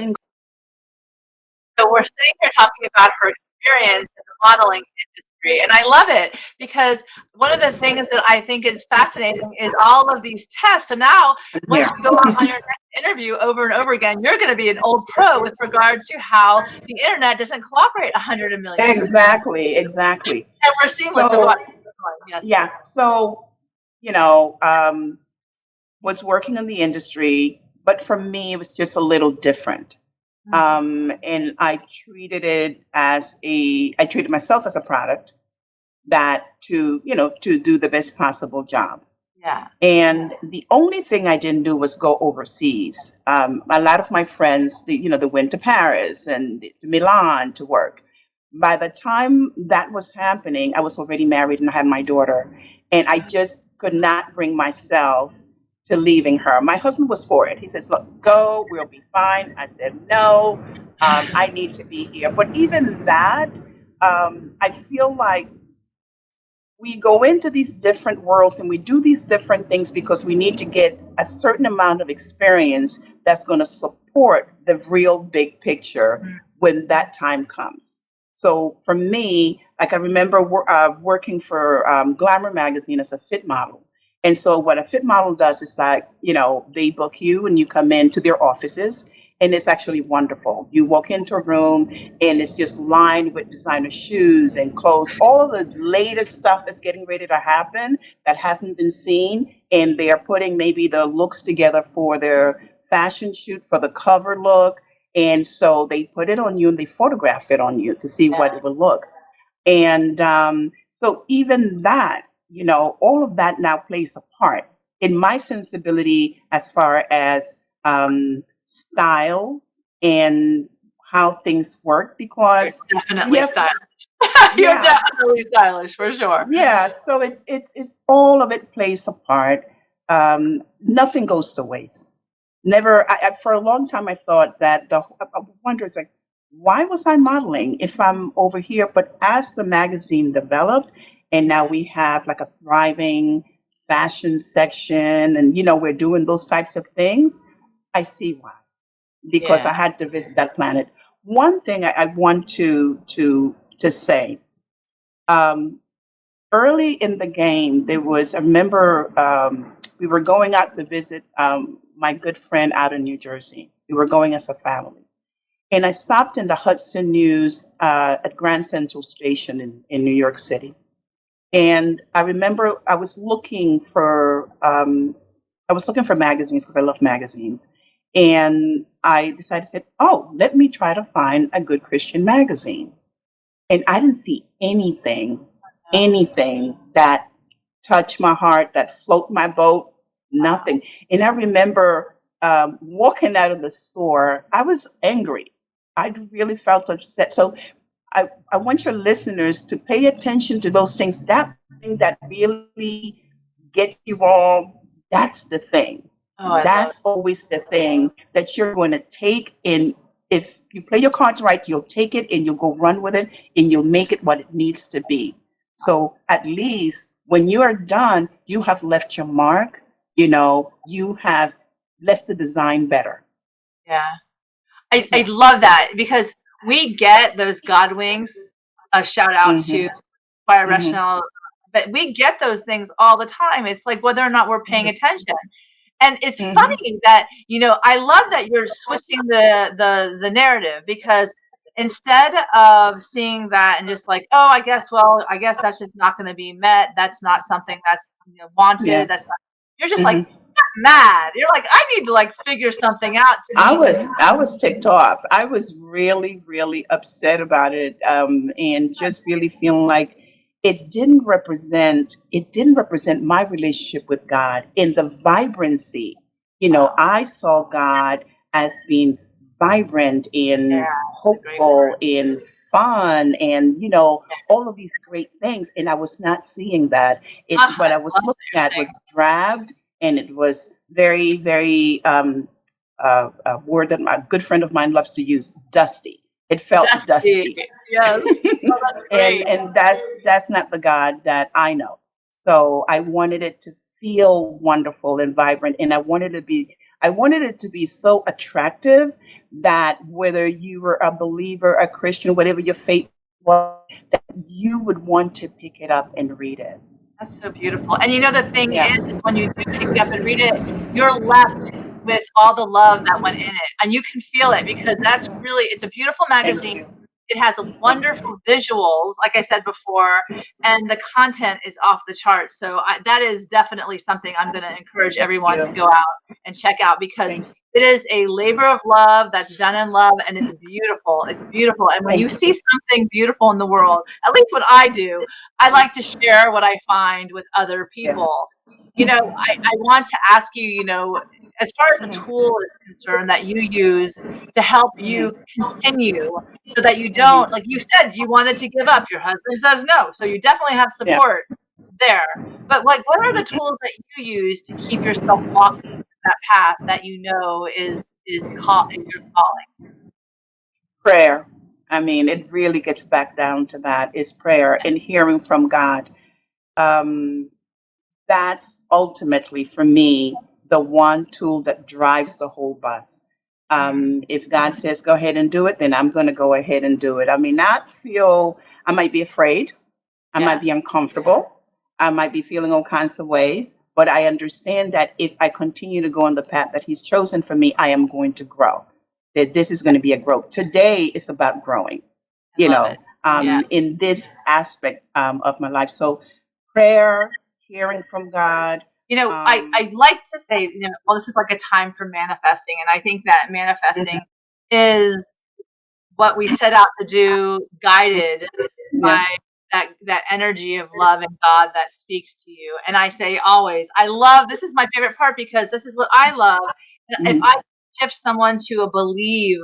So we're sitting here talking about her experience in the modeling industry, and I love it because one of the things that I think is fascinating is all of these tests. So now, once you go on your next interview over and over again, you're going to be an old pro with regards to how the internet doesn't cooperate 100 million.
Exactly. And
we're seamless.
So, was working in the industry, but for me, it was just a little different. And I treated myself as a product that to do the best possible job.
Yeah.
And the only thing I didn't do was go overseas. A lot of my friends, they went to Paris and to Milan to work. By the time that was happening, I was already married and I had my daughter. And I just could not bring myself to leaving her. My husband was for it. He says, look, go, we'll be fine. I said, no, I need to be here. But even that, I feel like we go into these different worlds and we do these different things because we need to get a certain amount of experience that's going to support the real big picture when that time comes. So for me, like I remember working for Glamour Magazine as a fit model. And so what a fit model does is like, they book you and you come into their offices, and it's actually wonderful. You walk into a room and it's just lined with designer shoes and clothes, all the latest stuff that's getting ready to happen that hasn't been seen. And they are putting maybe the looks together for their fashion shoot, for the cover look. And so they put it on you and they photograph it on you to see what it will look. And so even that, all of that now plays a part in my sensibility as far as style and how things work, because
you're definitely stylish. You're definitely stylish for sure.
Yeah, so it's all of it plays a part. Nothing goes to waste. Never. For a long time, I thought that I wonder, it's like, why was I modeling if I'm over here? But as the magazine developed, and now we have like a thriving fashion section, and we're doing those types of things, I see why. Because I had to visit that planet. One thing I want to say, early in the game, I remember we were going out to visit my good friend out in New Jersey. We were going as a family. And I stopped in the Hudson News at Grand Central Station in New York City. And I remember I was looking for magazines because I love magazines. And I decided, let me try to find a good Christian magazine. And I didn't see anything that touched my heart, that float my boat, nothing. And I remember walking out of the store, I was angry. I really felt upset. So I want your listeners to pay attention to those things. That thing that really gets you all, that's the thing. That's always the thing that you're going to take in. If you play your cards right, you'll take it and you'll go run with it and you'll make it what it needs to be. So at least when you are done, you have left your mark. You have left the design better.
Yeah. I love that because we get those God wings, a shout out to Fire Rational, but we get those things all the time. It's like whether or not we're paying attention. And it's funny that, I love that you're switching the narrative because instead of seeing that and just like, oh, I guess that's just not going to be met. That's not something that's wanted.
Yeah.
That's not, you're just like,
Mhm.
mad. You're like, I need to like figure something out to
I
meet this.
was ticked off. I was really, really upset about it, and just really feeling like it didn't represent my relationship with God in the vibrancy.
Wow.
I saw God as being vibrant
Yeah,
and
that's a great word.
hopeful and fun and all of these great things, and I was not seeing that.
I
What I
love
was
what
looking
you're
at
saying.
was dragged, and it was very, very a word that a good friend of mine loves to use, dusty. It felt
Dusty.
dusty.
Yes. Oh, that's
and
great.
and that's not the God that I know. So I wanted it to feel wonderful and vibrant, and I wanted it to be so attractive that whether you were a believer, a Christian, whatever your faith was, that you would want to pick it up and read it.
That's so beautiful. And the thing
Yeah.
is when you do pick it up and read it, you're left with all the love that went in it. And you can feel it because it's a beautiful
Thank
magazine.
you.
It has
Thank you.
wonderful visuals, like I said before, and the content is off the charts. So that is definitely something I'm going to encourage
Thank
everyone to
you.
go out and check out because
Thank,
it is a labor of love that's done in love, and it's beautiful. It's beautiful. And when you
thank
see
you.
something beautiful in the world, at least what I do, I like to share what I find with other
Yeah.
people. I want to ask you, as far as the tool is concerned that you use to help you continue so that you don't, like you said, you wanted to give up. Your husband says no. So you definitely have
Yeah.
support there. But like, what are the tools that you use to keep yourself walking that path that is your calling?
Prayer. I mean, it really gets back down to that is prayer and hearing from God. Um, that's ultimately for me the one tool that drives the whole bus. If God says go ahead and do it, then I'm going to go ahead and do it. I mean, I might be afraid, I might
Yes.
be uncomfortable, I might be feeling all kinds of ways, but I understand that if I continue to go on the path that He's chosen for me, I am going to grow. That this is going to be a growth. Today is about growing,
I love it. Yeah.
in this aspect of my life. So prayer, hearing from God.
I like to say, well, this is like a time for manifesting. And I think that manifesting
Mhm.
is what we set out to do, guided
Yeah.
by that energy of love and God that speaks to you. And I say always, I love, this is my favorite part because this is what I love. And if
Mhm.
I shift someone to a believe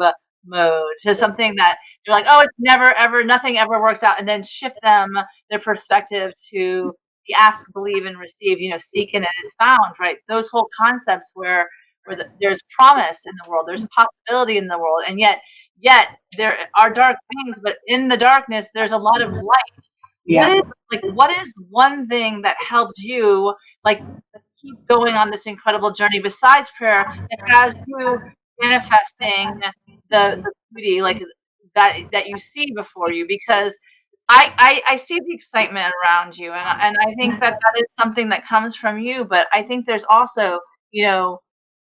mode, to something that you're like, oh, it's never ever, nothing ever works out, and then shift them their perspective to the ask, believe, and receive. Seek and it is found. Right? Those whole concepts where there's promise in the world, there's possibility in the world, and yet there are dark things, but in the darkness there's a lot of light.
Yeah.
What is one thing that helped you like keep going on this incredible journey besides prayer that has you manifesting the beauty like that you see before you? Because I see the excitement around you, and I think that is something that comes from you, but I think there's also, you know,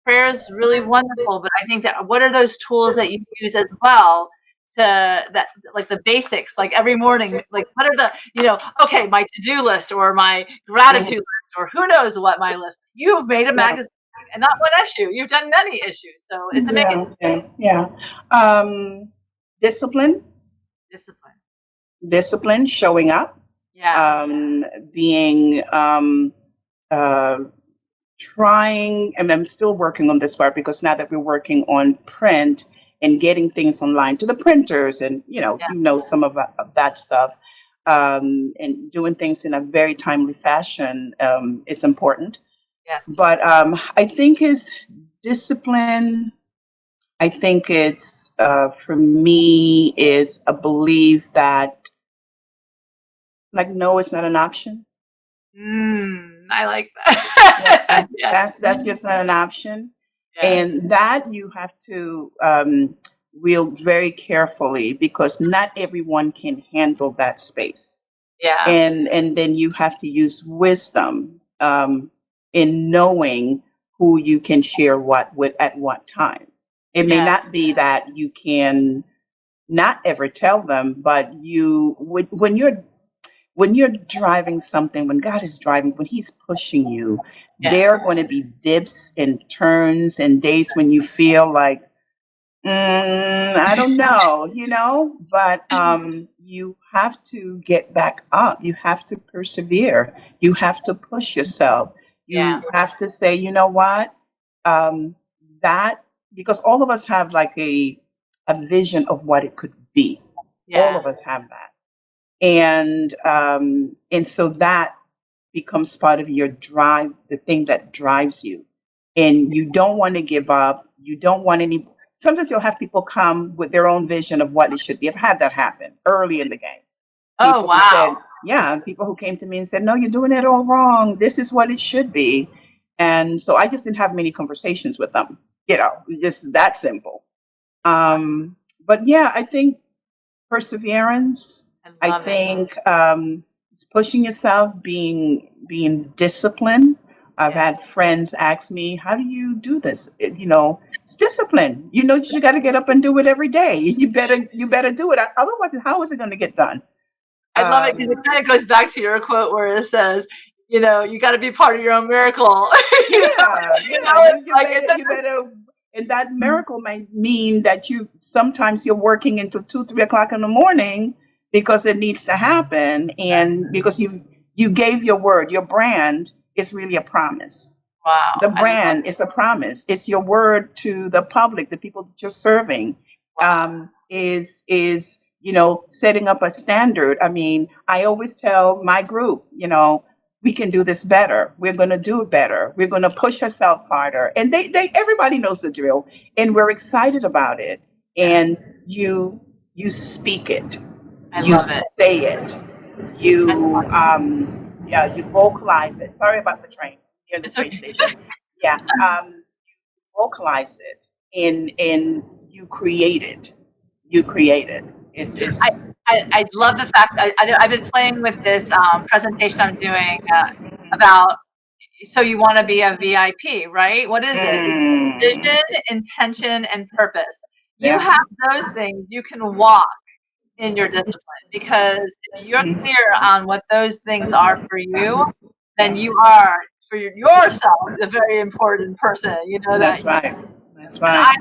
prayer is really wonderful, but I think that what are those tools that you use as well to that like the basics, like every morning, like what are okay, my to-do list or my
Mhm.
gratitude list or who knows what my list. You've made a
Yeah.
magazine and not one issue. You've done many issues. So it's amazing.
Yeah. Yeah. Yeah. Um, discipline,
Discipline.
discipline, showing up,
Yeah.
um, being, uh, trying, and I'm still working on this part because now that we're working on print and getting things online to the printers and,
Yeah.
some of that stuff, and doing things in a very timely fashion, it's important.
Yes.
But I think is discipline. I think it's for me is a belief that like no, it's not an option.
I like
Yeah,
that. Yes.
that's just not an option,
Yes.
and that you have to wield very carefully because not everyone can handle that space,
Yeah.
and then you have to use wisdom in knowing who you can share what with at what time. It may
Yeah.
not be that you can not ever tell them, but when you're driving something, when God is driving, when he's pushing you, there are going to be dips and turns and days when you feel like, I don't know, but you have to get back up. You have to persevere. You have to push yourself. You have to say, you know what? That, because all of us have like a vision of what it could be. All of us have that. And so that becomes part of your drive, the thing that drives you. And you don't want to give up. You don't want any. Sometimes you'll have people come with their own vision of what it should be. I've had that happen early in the game. People who said, people who came to me and said, no, you're doing it all wrong. This is what it should be. And so I just didn't have many conversations with them. Just that simple. But yeah, I think perseverance. I think it's pushing yourself, being disciplined. I've had friends ask me, how do you do this? It's discipline. You got to get up and do it every day. You better do it. Otherwise, how is it going to get done?
I love it because it kind of goes back to your quote where it says, you got to be part of your own miracle. You
better. And that miracle might mean that sometimes you're working until 2-3 o'clock in the morning because it needs to happen, and because you gave your word. Your brand is really a promise.
Wow.
The brand is a promise. It's your word to the public, the people that you're serving. Is setting up a standard. I mean, I always tell my group, we can do this better. We're going to do it better. We're going to push ourselves harder. And everybody knows the drill, and we're excited about it. And you speak it. You say it. You vocalize it. Sorry about the train. Near the train station. Yeah. You vocalize it, and you create it. You create it.
I love the fact that I've been playing with this presentation I'm doing about, so you want to be a VIP, right? What is it? Vision, intention, and purpose. You have those things, you can walk in your discipline, because if you're clear on what those things are for you, then you are for yourself a very important person.
That's right. That's right.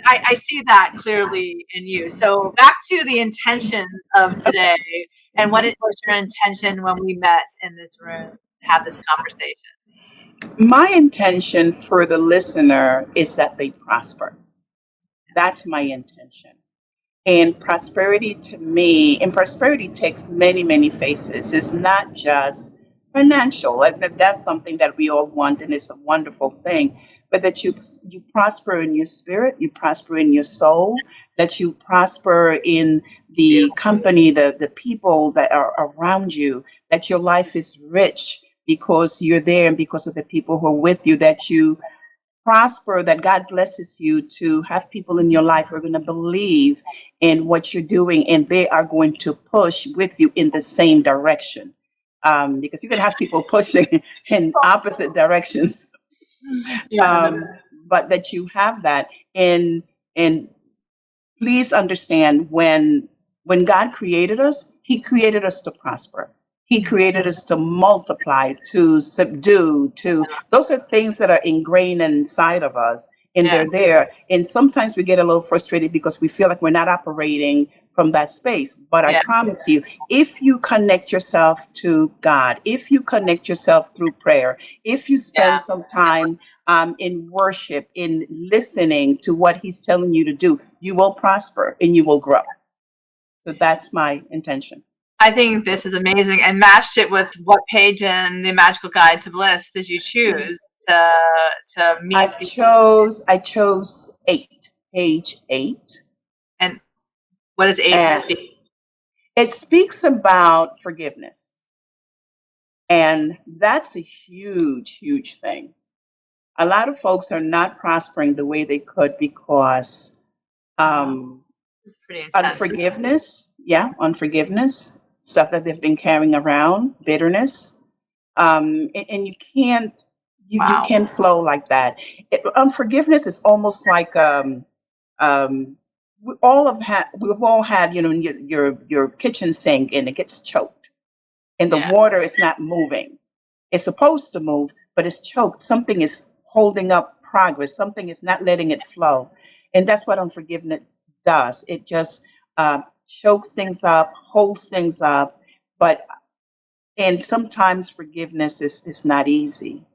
I see that clearly in you. So back to the intention of today, and what was your intention when we met in this room to have this conversation?
My intention for the listener is that they prosper. That's my intention. And prosperity to me, and prosperity takes many, many faces. It's not just financial. That's something that we all want, and it's a wonderful thing. But that you prosper in your spirit, you prosper in your soul, that you prosper in the company, the people that are around you, that your life is rich because you're there and because of the people who are with you, that you prosper, that God blesses you to have people in your life who are going to believe in what you're doing, and they are going to push with you in the same direction. Because you can have people pushing in opposite directions. But that you have that, and please understand, when God created us, he created us to prosper. He created us to multiply, to subdue, those are things that are ingrained inside of us, and they're there. And sometimes we get a little frustrated because we feel like we're not operating from that space. But I promise you, if you connect yourself to God, if you connect yourself through prayer, if you spend some time in worship, in listening to what he's telling you to do, you will prosper and you will grow. So that's my intention.
I think this is amazing, and matched it with what page in the Magical Guide to Bliss did you choose to meet?
I chose 8, page 8.
And what does 8 speak?
It speaks about forgiveness. And that's a huge, huge thing. A lot of folks are not prospering the way they could because
it's pretty intense.
Unforgiveness, stuff that they've been carrying around, bitterness. And you can't can't flow like that. Unforgiveness is almost like we've all had, your kitchen sink and it gets choked and the water is not moving. It's supposed to move, but it's choked. Something is holding up progress. Something is not letting it flow. And that's what unforgiveness does. It just chokes things up, holds things up. And sometimes forgiveness is not easy.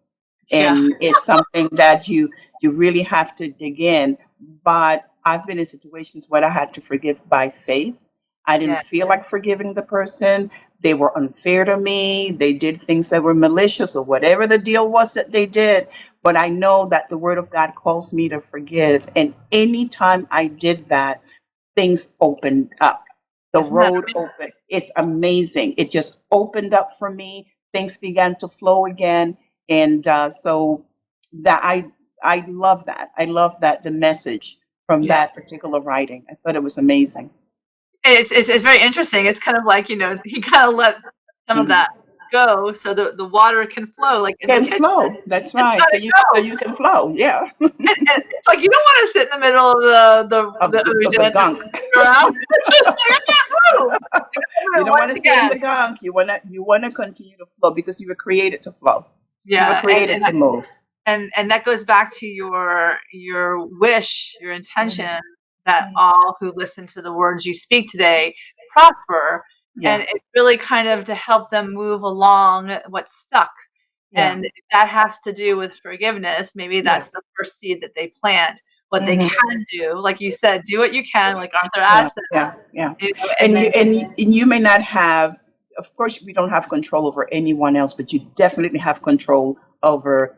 And it's something that you really have to dig in. But I've been in situations where I had to forgive by faith. I didn't feel like forgiving the person. They were unfair to me. They did things that were malicious or whatever the deal was that they did. But I know that the word of God calls me to forgive. And anytime I did that, things opened up. The road opened. It's amazing. It just opened up for me. Things began to flow again. And so that I love that. I love that the message from that particular writing. I thought it was amazing.
It's very interesting. It's kind of like, he kind of let some of that go so the water can flow. Like
can flow. That's right. So you can flow. Yeah.
And it's like you don't want to sit in the middle of the
gunk.
Around. You can't move.
You don't want to sit in the gunk. You want to continue to flow because you were created to flow.
Yeah.
You were created to move.
And that goes back to your wish, your intention that all who listen to the words you speak today prosper. Yeah. And it's really kind of to help them move along what's stuck. Yeah. And that has to do with forgiveness. Maybe that's the first seed that they plant. What they can do, like you said, do what you can, like Arthur asked.
Yeah. And you may not have, of course, we don't have control over anyone else, but you definitely have control over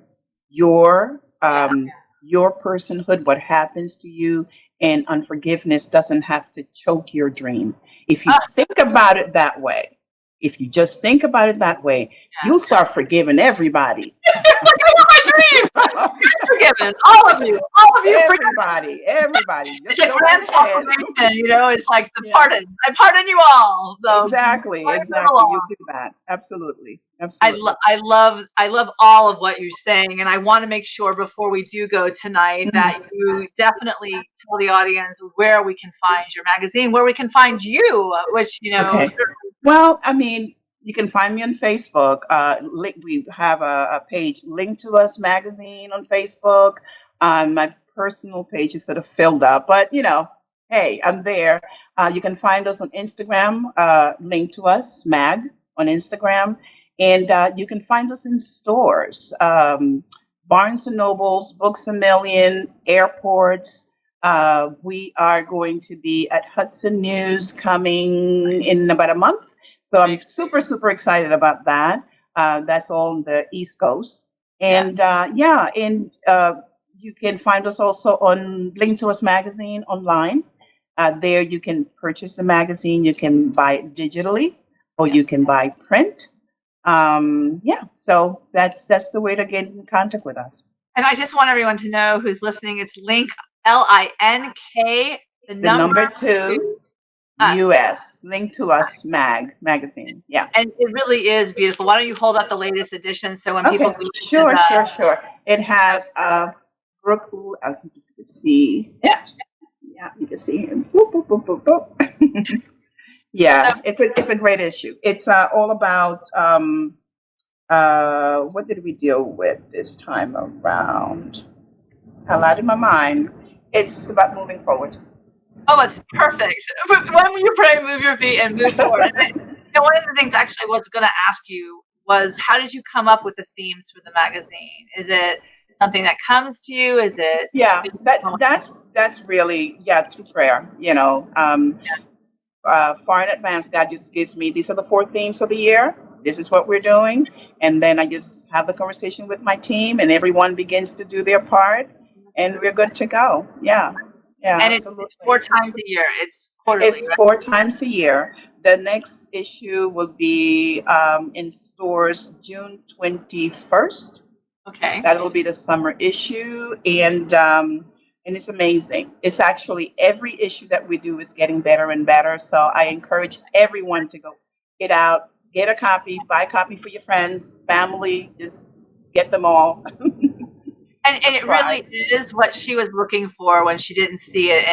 your personhood, what happens to you. And unforgiveness doesn't have to choke your dream. If you think about it that way, if you just think about it that way, you'll start forgiving everybody.
My dream. You're forgiven. All of you.
Everybody.
It's a grand proclamation, it's like the pardon. I pardon you all. So
exactly. You do that. Absolutely.
I love all of what you're saying, and I want to make sure before we do go tonight that you definitely tell the audience where we can find your magazine, where we can find you, which
Okay. Well, I mean, you can find me on Facebook. We have a page, Link2us magazine on Facebook. My personal page is sort of filled up, but hey, I'm there. You can find us on Instagram, Link2us mag on Instagram. And you can find us in stores, Barnes & Nobles, Books A Million, airports. We are going to be at Hudson News coming in about a month. So I'm super, super excited about that. That's all on the East Coast. And you can find us also on Link2us magazine online. There you can purchase the magazine. You can buy it digitally or you can buy print. So that's the way to get in contact with us.
And I just want everyone to know who's listening, it's Link, LINK, the number 2, US, Link2us magazine. Yeah. And it really is beautiful. Why don't you hold up the latest edition so when people
Sure. It has Brooklyn, as you can see. Yeah, you can see him. Boop, boop, boop, boop, boop. Yeah, it's a great issue. It's all about what did we deal with this time around? Highlighted my mind. It's about moving forward.
Oh, it's perfect. When you pray, move your feet and move forward. One of the things actually I was going to ask you was, how did you come up with the themes for the magazine? Is it something that comes to you? Is it?
Yeah, that's really through prayer. Far in advance, God just gives me, these are the 4 themes for the year. This is what we're doing. And then I just have the conversation with my team and everyone begins to do their part and we're good to go. Yeah.
And it's 4 times a year. It's quarterly.
It's 4 times a year. The next issue will be in stores June 21st.
Okay.
That will be the summer issue. And it's amazing. It's actually every issue that we do is getting better and better. So I encourage everyone to go get out, get a copy, buy a copy for your friends, family, just get them all.
And it really is what she was looking for when she didn't see it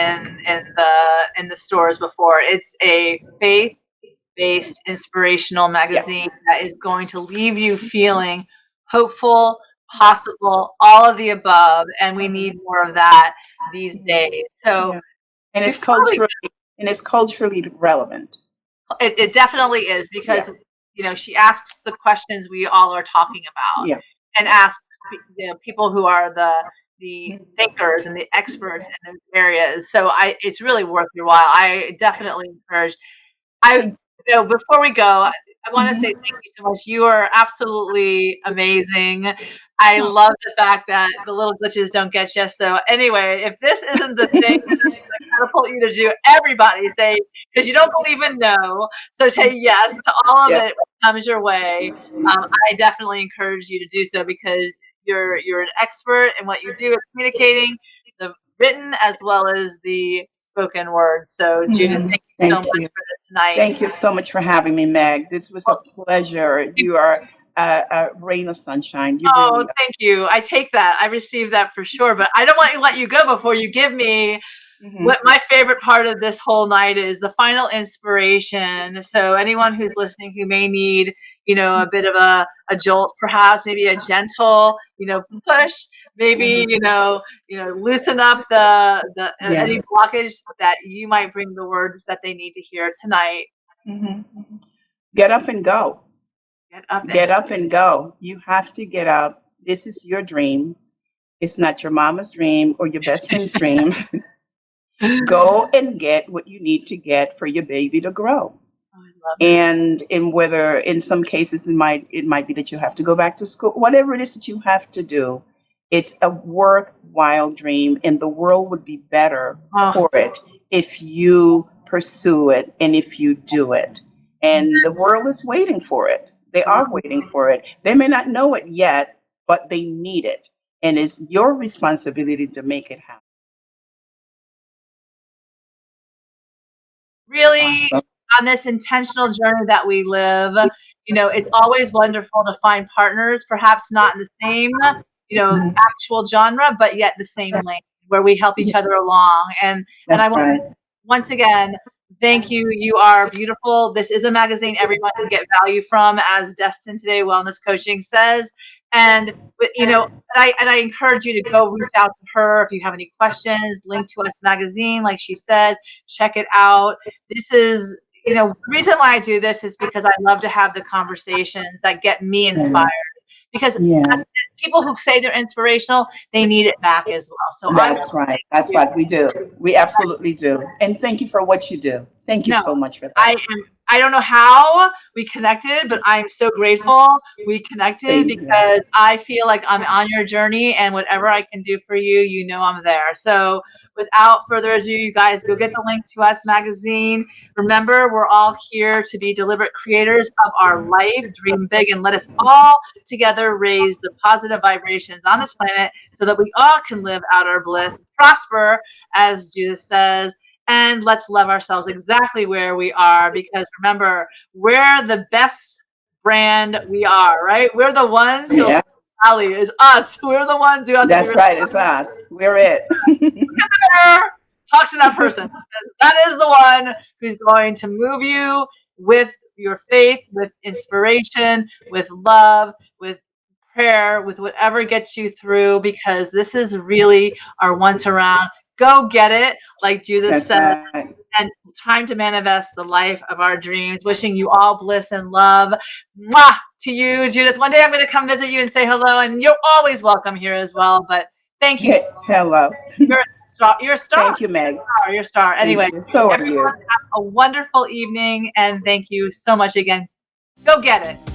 in the stores before. It's a faith-based inspirational magazine that is going to leave you feeling hopeful, possible, all of the above, and we need more of that these days. So,
and it's culturally relevant.
It definitely is, because she asks the questions we all are talking about, and asks people who are the thinkers and the experts in those areas. So it's really worth your while. I definitely encourage. Before we go, I want to say thank you so much. You are absolutely amazing. I love the fact that the little glitches don't get you. So anyway, if this isn't the thing that I catapult you to do, everybody say, because you don't believe in no, so say yes to all of it when it comes your way. I definitely encourage you to do so, because you're an expert in what you do at communicating, the written as well as the spoken word. So Judith, thank you so much for this tonight.
Thank you so much for having me, Meg. This was a pleasure. You are a rain of sunshine. You really are.
Thank you. I take that. I received that for sure. But I don't want to let you go before you give me what my favorite part of this whole night is, the final inspiration. So anyone who's listening who may need, a bit of a jolt, perhaps, maybe a gentle, push, maybe, loosen up the any blockage, that you might bring the words that they need to hear tonight.
Get up and go. Get up and go. You have to get up. This is your dream. It's not your mama's dream or your best friend's dream. Go and get what you need to get for your baby to grow. And whether in some cases it might be that you have to go back to school, whatever it is that you have to do, it's a worthwhile dream, and the world would be better for it if you pursue it and if you do it. And the world is waiting for it. They are waiting for it. They may not know it yet, but they need it. And it's your responsibility to make it happen.
Really, on this intentional journey that we live, it's always wonderful to find partners, perhaps not in the same, actual genre, but yet the same lane, where we help each other along. And I want to, once again, thank you. You are beautiful. This is a magazine everyone can get value from, as Destin Today Wellness Coaching says. And I encourage you to go reach out to her if you have any questions. Link2us magazine, like she said, check it out. This is, the reason why I do this is because I love to have the conversations that get me inspired. Because people who say they're inspirational, they need it back as well. So
that's right. That's what we do. We absolutely do. And thank you for what you do. Thank you so much for that.
I don't know how we connected, but I'm so grateful we connected, because I feel like I'm on your journey, and whatever I can do for you, I'm there. So without further ado, you guys go get the Link2us magazine. Remember, we're all here to be deliberate creators of our life. Dream big, and let us all together raise the positive vibrations on this planet so that we all can live out our bliss, prosper, as Judith says. And let's love ourselves exactly where we are, because remember, we're the best brand we are, right? We're the ones who Ali is us. We're the ones who have to
That's right, it's us. We're it.
Talk to that person. That is the one who's going to move you with your faith, with inspiration, with love, with prayer, with whatever gets you through, because this is really our once around. Go get it, like Judith said, and time to manifest the life of our dreams. Wishing you all bliss and love. Mwah! To you, Judith. One day I'm going to come visit you and say hello, and you're always welcome here as well. But thank you.
Hello.
You're a star. You're a star.
Thank you, Meg.
You're a star. Anyway,
so are you.
Have a wonderful evening, and thank you so much again. Go get it.